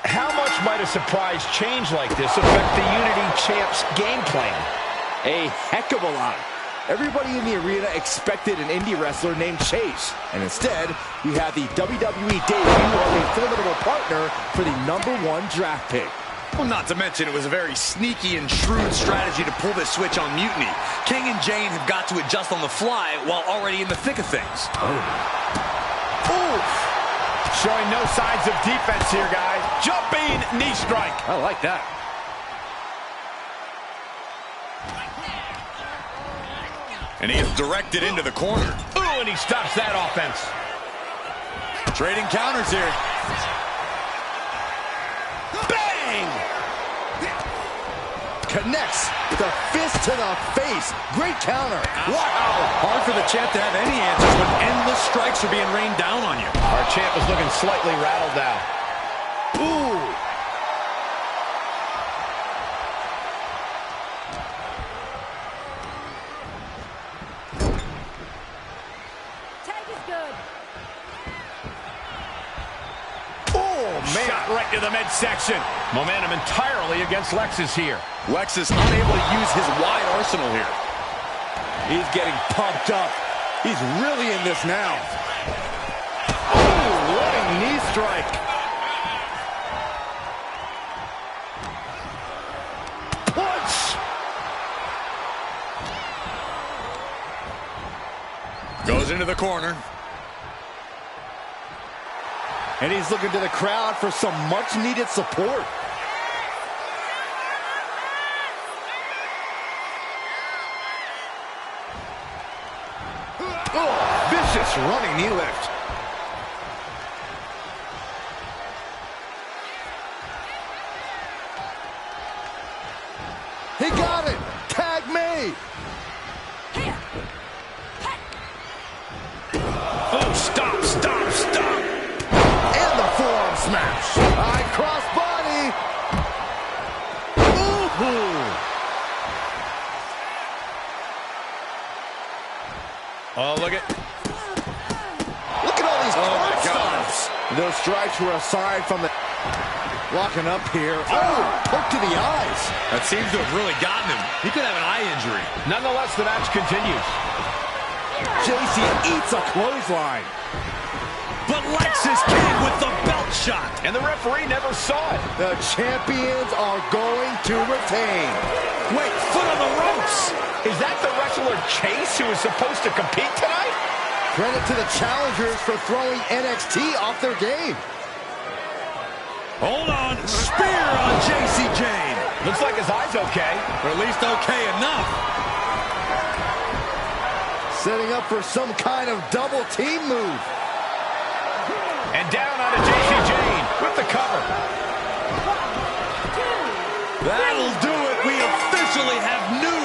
How much might a surprise change like this affect the Unity Champ's game plan? A heck of a lot. Everybody in the arena expected an indie wrestler named Chase, and instead, we have the WWE debut of a formidable partner for the #1 draft pick. Well, not to mention it was a very sneaky and shrewd strategy to pull this switch on Mutiny. King and Jane have got to adjust on the fly while already in the thick of things. Ooh. Showing no signs of defense here, guys. Jumping knee strike. I like that. And he is directed into the corner. Ooh, and he stops that offense. Trading counters here. Bang! Connects the fist to the face. Great counter. Wow. Hard for the champ to have any answers when endless strikes are being rained down on you. Our champ is looking slightly rattled now. Ooh. Shot right to the midsection. Momentum entirely against Lexis here. Lexis unable to use his wide arsenal here. He's getting pumped up. He's really in this now. Ooh, what a knee strike. Punch. Goes into the corner. And he's looking to the crowd for some much-needed support. Oh, vicious running knee lift. He got it! Tag made! Oh, stop, stop, stop! And the forearm smash. High cross body. Ooh. Oh, look at all these my stops. Those strikes were aside from the... Locking up here. Oh, hook to the eyes. That seems to have really gotten him. He could have an eye injury. Nonetheless, the match continues. JC eats a clothesline. But Lexus came with the belt shot. And the referee never saw it. The champions are going to retain. Wait, foot on the ropes. Is that the wrestler Chase who is supposed to compete tonight? Credit to the challengers for throwing NXT off their game. Hold on. Spear on JC Jane. Looks like his eye's okay. Or at least okay enough. Setting up for some kind of double team move. And down onto JC Jane with the cover. That'll do it. We officially have new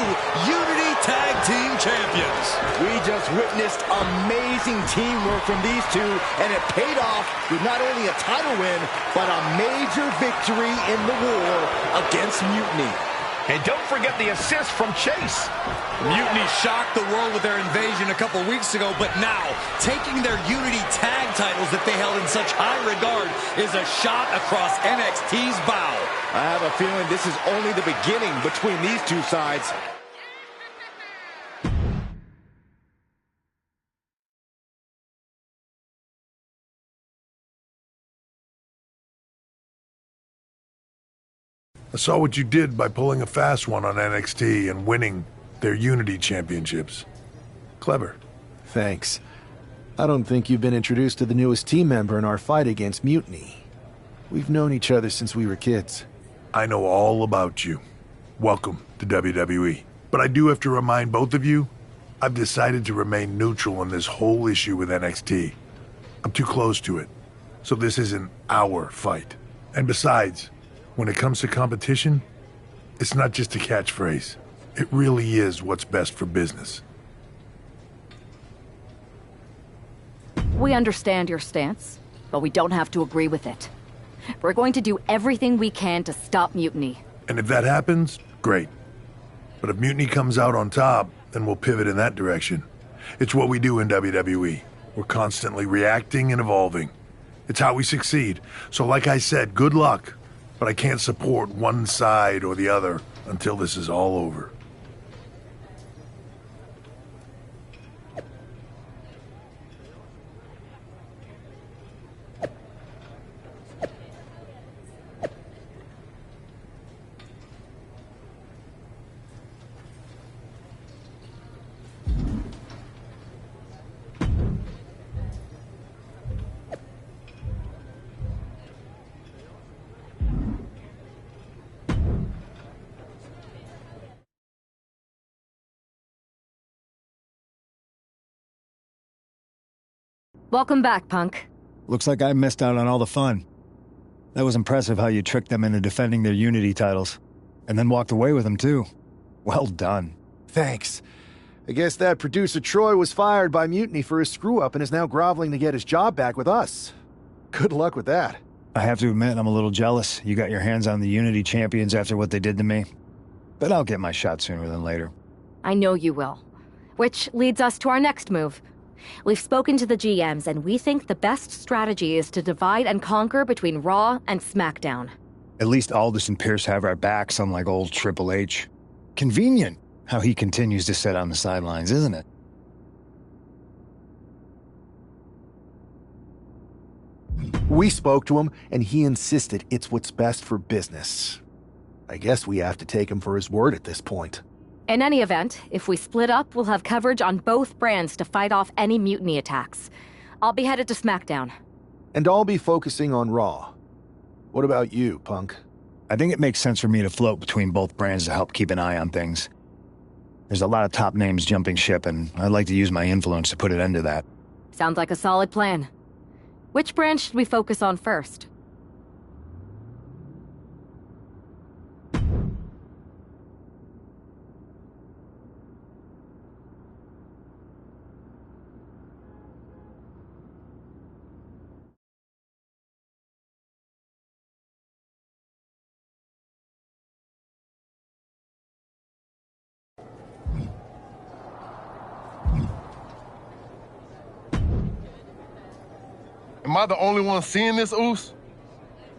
Unity Tag Team Champions. We just witnessed amazing teamwork from these two, and it paid off with not only a title win, but a major victory in the war against Mutiny. And don't forget the assist from Chase. Mutiny shocked the world with their invasion a couple weeks ago, but now, taking their Unity tag titles that they held in such high regard is a shot across NXT's bow. I have a feeling this is only the beginning between these two sides. I saw what you did by pulling a fast one on NXT and winning their Unity championships. Clever. Thanks. I don't think you've been introduced to the newest team member in our fight against Mutiny. We've known each other since we were kids. I know all about you. Welcome to WWE. But I do have to remind both of you, I've decided to remain neutral on this whole issue with NXT. I'm too close to it. So this isn't our fight. And besides, when it comes to competition, it's not just a catchphrase. It really is what's best for business. We understand your stance, but we don't have to agree with it. We're going to do everything we can to stop Mutiny. And if that happens, great. But if Mutiny comes out on top, then we'll pivot in that direction. It's what we do in WWE. We're constantly reacting and evolving. It's how we succeed. So like I said, good luck. But I can't support one side or the other until this is all over. Welcome back, Punk. Looks like I missed out on all the fun. That was impressive how you tricked them into defending their Unity titles. And then walked away with them, too. Well done. Thanks. I guess that producer Troy was fired by Mutiny for his screw-up and is now groveling to get his job back with us. Good luck with that. I have to admit, I'm a little jealous. You got your hands on the Unity champions after what they did to me. But I'll get my shot sooner than later. I know you will. Which leads us to our next move. We've spoken to the GMs, and we think the best strategy is to divide and conquer between Raw and SmackDown. At least Aldous and Pierce have our backs, unlike old Triple H. Convenient how he continues to sit on the sidelines, isn't it? We spoke to him, and he insisted it's what's best for business. I guess we have to take him for his word at this point. In any event, if we split up, we'll have coverage on both brands to fight off any mutiny attacks. I'll be headed to SmackDown. And I'll be focusing on Raw. What about you, Punk? I think it makes sense for me to float between both brands to help keep an eye on things. There's a lot of top names jumping ship, and I'd like to use my influence to put an end to that. Sounds like a solid plan. Which brand should we focus on first? Am I the only one seeing this, Oos?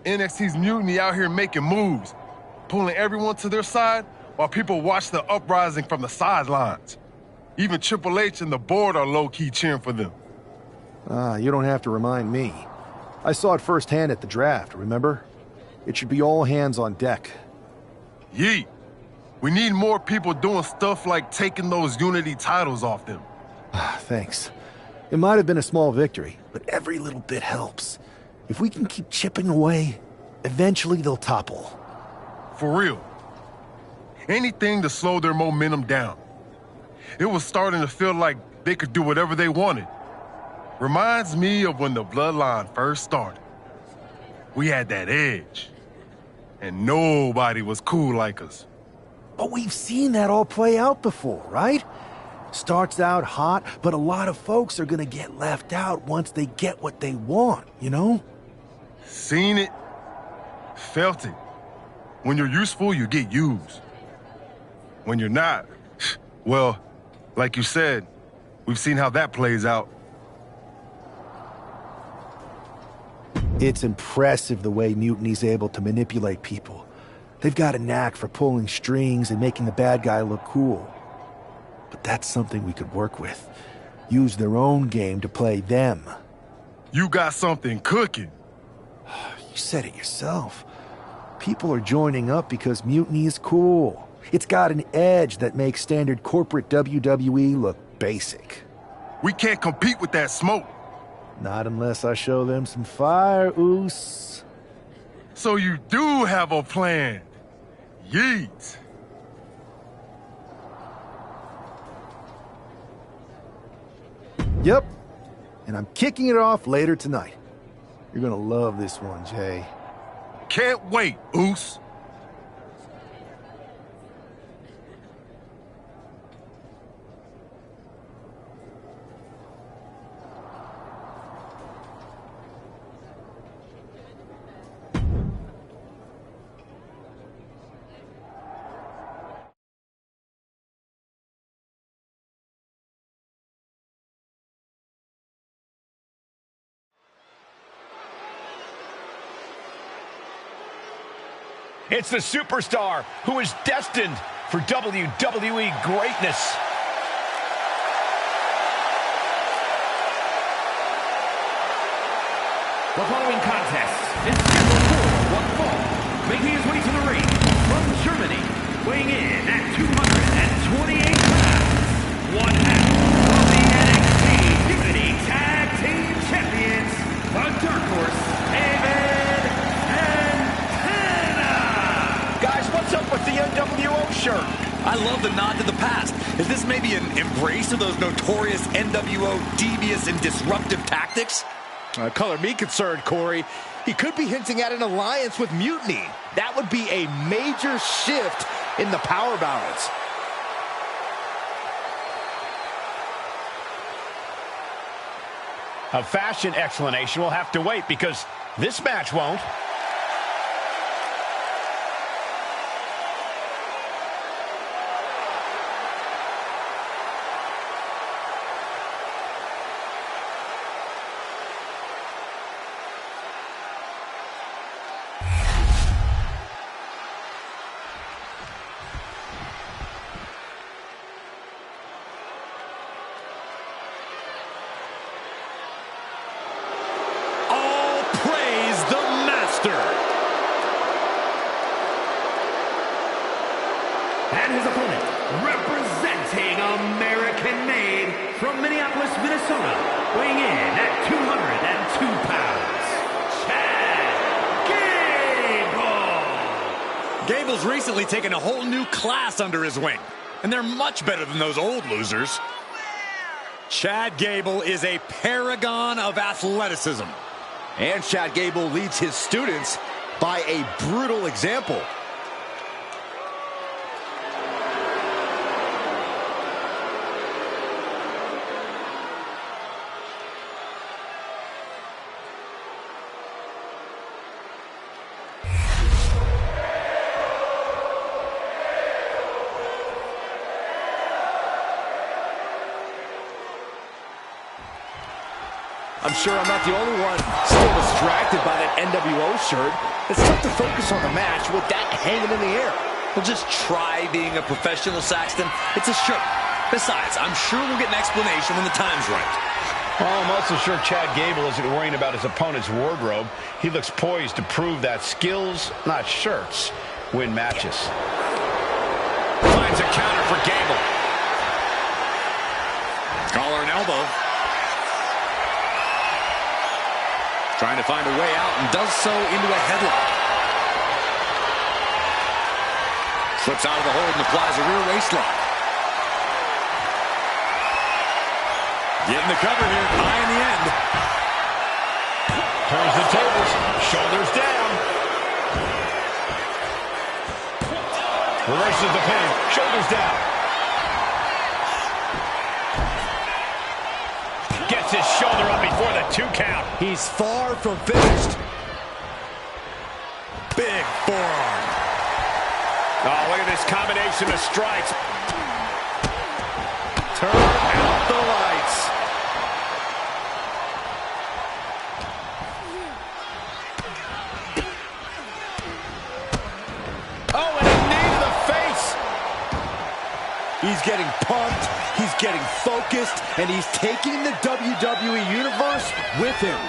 NXT's mutiny out here making moves, pulling everyone to their side while people watch the uprising from the sidelines. Even Triple H and the board are low-key cheering for them. You don't have to remind me. I saw it firsthand at the draft, remember? It should be all hands on deck. Yeet. We need more people doing stuff like taking those Unity titles off them. Thanks. It might have been a small victory, but every little bit helps. If we can keep chipping away, eventually they'll topple. For real. Anything to slow their momentum down. It was starting to feel like they could do whatever they wanted. Reminds me of when the Bloodline first started. We had that edge. And nobody was cool like us. But we've seen that all play out before, right? Starts out hot, but a lot of folks are gonna get left out once they get what they want, you know? Seen it, felt it. When you're useful, you get used. When you're not, well, like you said, we've seen how that plays out. It's impressive the way Mutiny's able to manipulate people. They've got a knack for pulling strings and making the bad guy look cool. But that's something we could work with. Use their own game to play them. You got something cooking. You said it yourself. People are joining up because Mutiny is cool. It's got an edge that makes standard corporate WWE look basic. We can't compete with that smoke. Not unless I show them some fire, Oos. So you do have a plan. Yeet. Yep. And I'm kicking it off later tonight. You're gonna love this one, Jay. Can't wait, Oos. It's the superstar who is destined for WWE greatness. The following contest is scheduled for one fall. Making his way to the ring from Germany, weighing in at 228 pounds, one half of the NXT Unity Tag Team Champions, the Dark Horse, What's up with the NWO shirt? I love the nod to the past. Is this maybe an embrace of those notorious NWO devious and disruptive tactics? Color me concerned, Corey. He could be hinting at an alliance with Mutiny. That would be a major shift in the power balance. A fashion explanation will have to wait because this match won't. representing American-made from Minneapolis, Minnesota, weighing in at 202 pounds, Chad Gable. Gable's recently taken a whole new class under his wing, and they're much better than those old losers. Chad Gable is a paragon of athleticism. And Chad Gable leads his students by a brutal example. I'm sure I'm not the only one still distracted by that NWO shirt. It's tough to focus on the match with that hanging in the air. Well, just try being a professional, Saxton. It's a shirt. Besides, I'm sure we'll get an explanation when the time's right. Well, I'm also sure Chad Gable isn't worrying about his opponent's wardrobe. He looks poised to prove that skills, not shirts, win matches. Finds a counter for Gable. Collar and elbow. Trying to find a way out and does so into a headlock. Slips out of the hold and applies a rear waist lock. Getting the cover here, high in the end. Turns the tables, shoulders down. Reverses the pin, shoulders down. Gets his shoulder up before the 2 count. He's far from finished. Big forearm. Oh, look at this combination of strikes. Turn out the lights. Oh, and a knee to the face. He's getting pumped, he's getting focused, and he's taking the WWE Universe with him.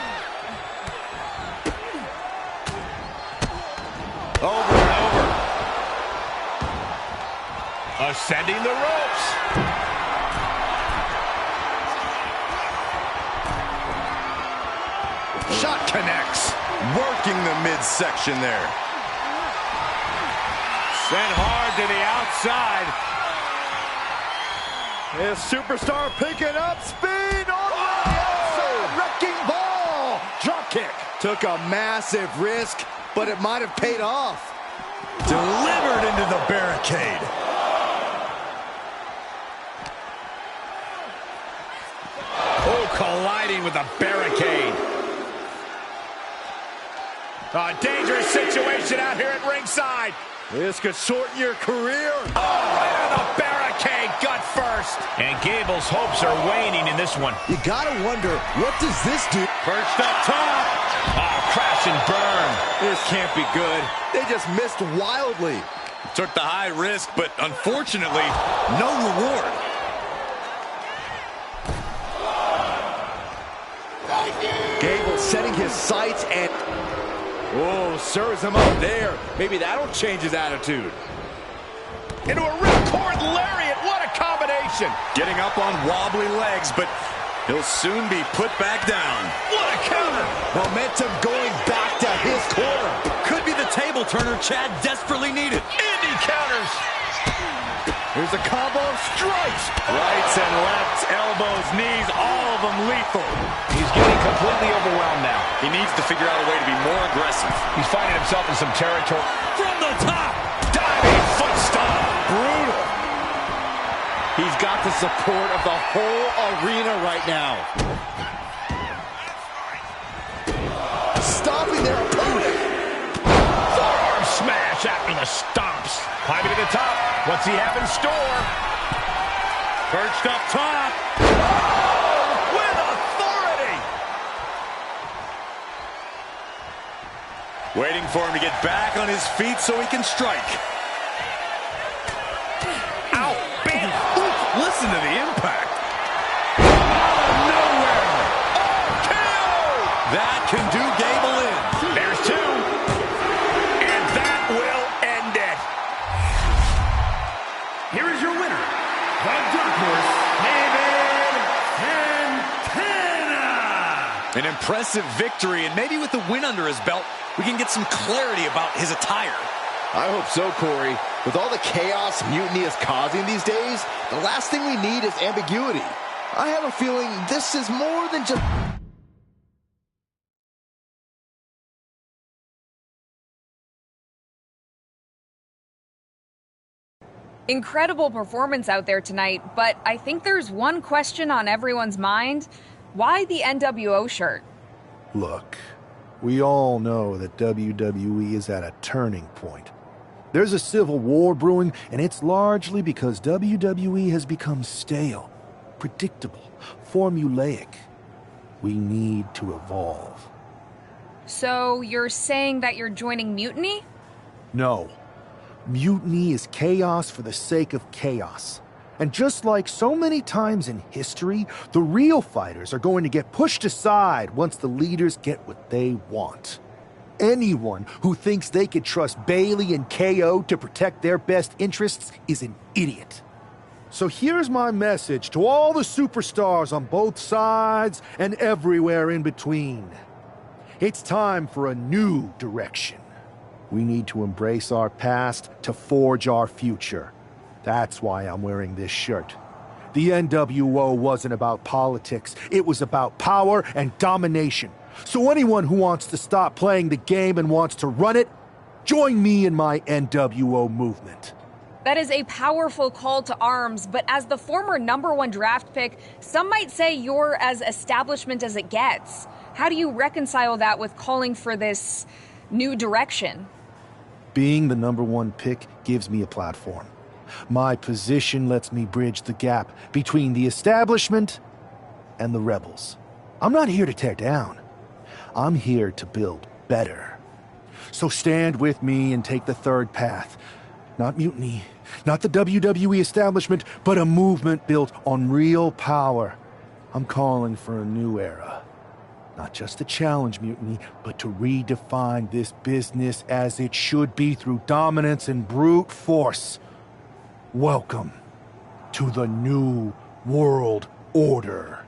Over and over. Ascending the ropes. Shot connects, working the midsection there. Sent hard to the outside. His superstar picking up speed on the outside. Wrecking ball. Drop kick. Took a massive risk, but it might have paid off. Delivered into the barricade. Oh, colliding with the barricade. A dangerous situation out here at ringside. This could shorten your career. Oh, right on the barricade, gut first. And Gable's hopes are waning in this one. You gotta wonder, what does this do? Perched up top. Oh, crash and burn. This can't be good. They just missed wildly. Took the high risk, but unfortunately, no reward. Gable setting his sights and... oh, serves him up there. Maybe that'll change his attitude. Into a ripcord lariat. What a combination. Getting up on wobbly legs, but he'll soon be put back down. What a counter. Momentum going back to his corner. Could be the table turner Chad desperately needed. Indy counters. Here's a combo of strikes. Rights and lefts, elbows, knees, all of them lethal. He's getting completely overwhelmed now. He needs to figure out a way to be more aggressive. He's finding himself in some territory. From the top. Diving foot stomp. Brutal. He's got the support of the whole arena right now. Stopping their opponent. Forearm smash after the stomps. Climbing to the top. What's he have in store? Perched up top. Oh, with authority. Waiting for him to get back on his feet so he can strike. Ow, bam. Listen to the impact. Out of nowhere. KO! That can do Gable in. There's 2. And that will end it. Here is your winner, the Dark Horse, Santana! An impressive victory, and maybe with the win under his belt, we can get some clarity about his attire. I hope so, Corey. With all the chaos Mutiny is causing these days, the last thing we need is ambiguity. I have a feeling this is more than just... Incredible performance out there tonight, but I think there's one question on everyone's mind. Why the NWO shirt? Look, we all know that WWE is at a turning point. There's a civil war brewing, and it's largely because WWE has become stale, predictable, formulaic. We need to evolve. So you're saying that you're joining Mutiny? No. Mutiny is chaos for the sake of chaos. And just like so many times in history, the real fighters are going to get pushed aside once the leaders get what they want. Anyone who thinks they could trust Bailey and KO to protect their best interests is an idiot. So here's my message to all the superstars on both sides and everywhere in between. It's time for a new direction. We need to embrace our past to forge our future. That's why I'm wearing this shirt. The NWO wasn't about politics. It was about power and domination. So anyone who wants to stop playing the game and wants to run it, join me in my NWO movement. That is a powerful call to arms, but as the former #1 draft pick, some might say you're as establishment as it gets. How do you reconcile that with calling for this new direction? Being the #1 pick gives me a platform. My position lets me bridge the gap between the establishment and the rebels. I'm not here to tear down. I'm here to build better. So stand with me and take the third path. Not mutiny, not the WWE establishment, but a movement built on real power. I'm calling for a new era. Not just to challenge mutiny, but to redefine this business as it should be through dominance and brute force. Welcome to the New World Order.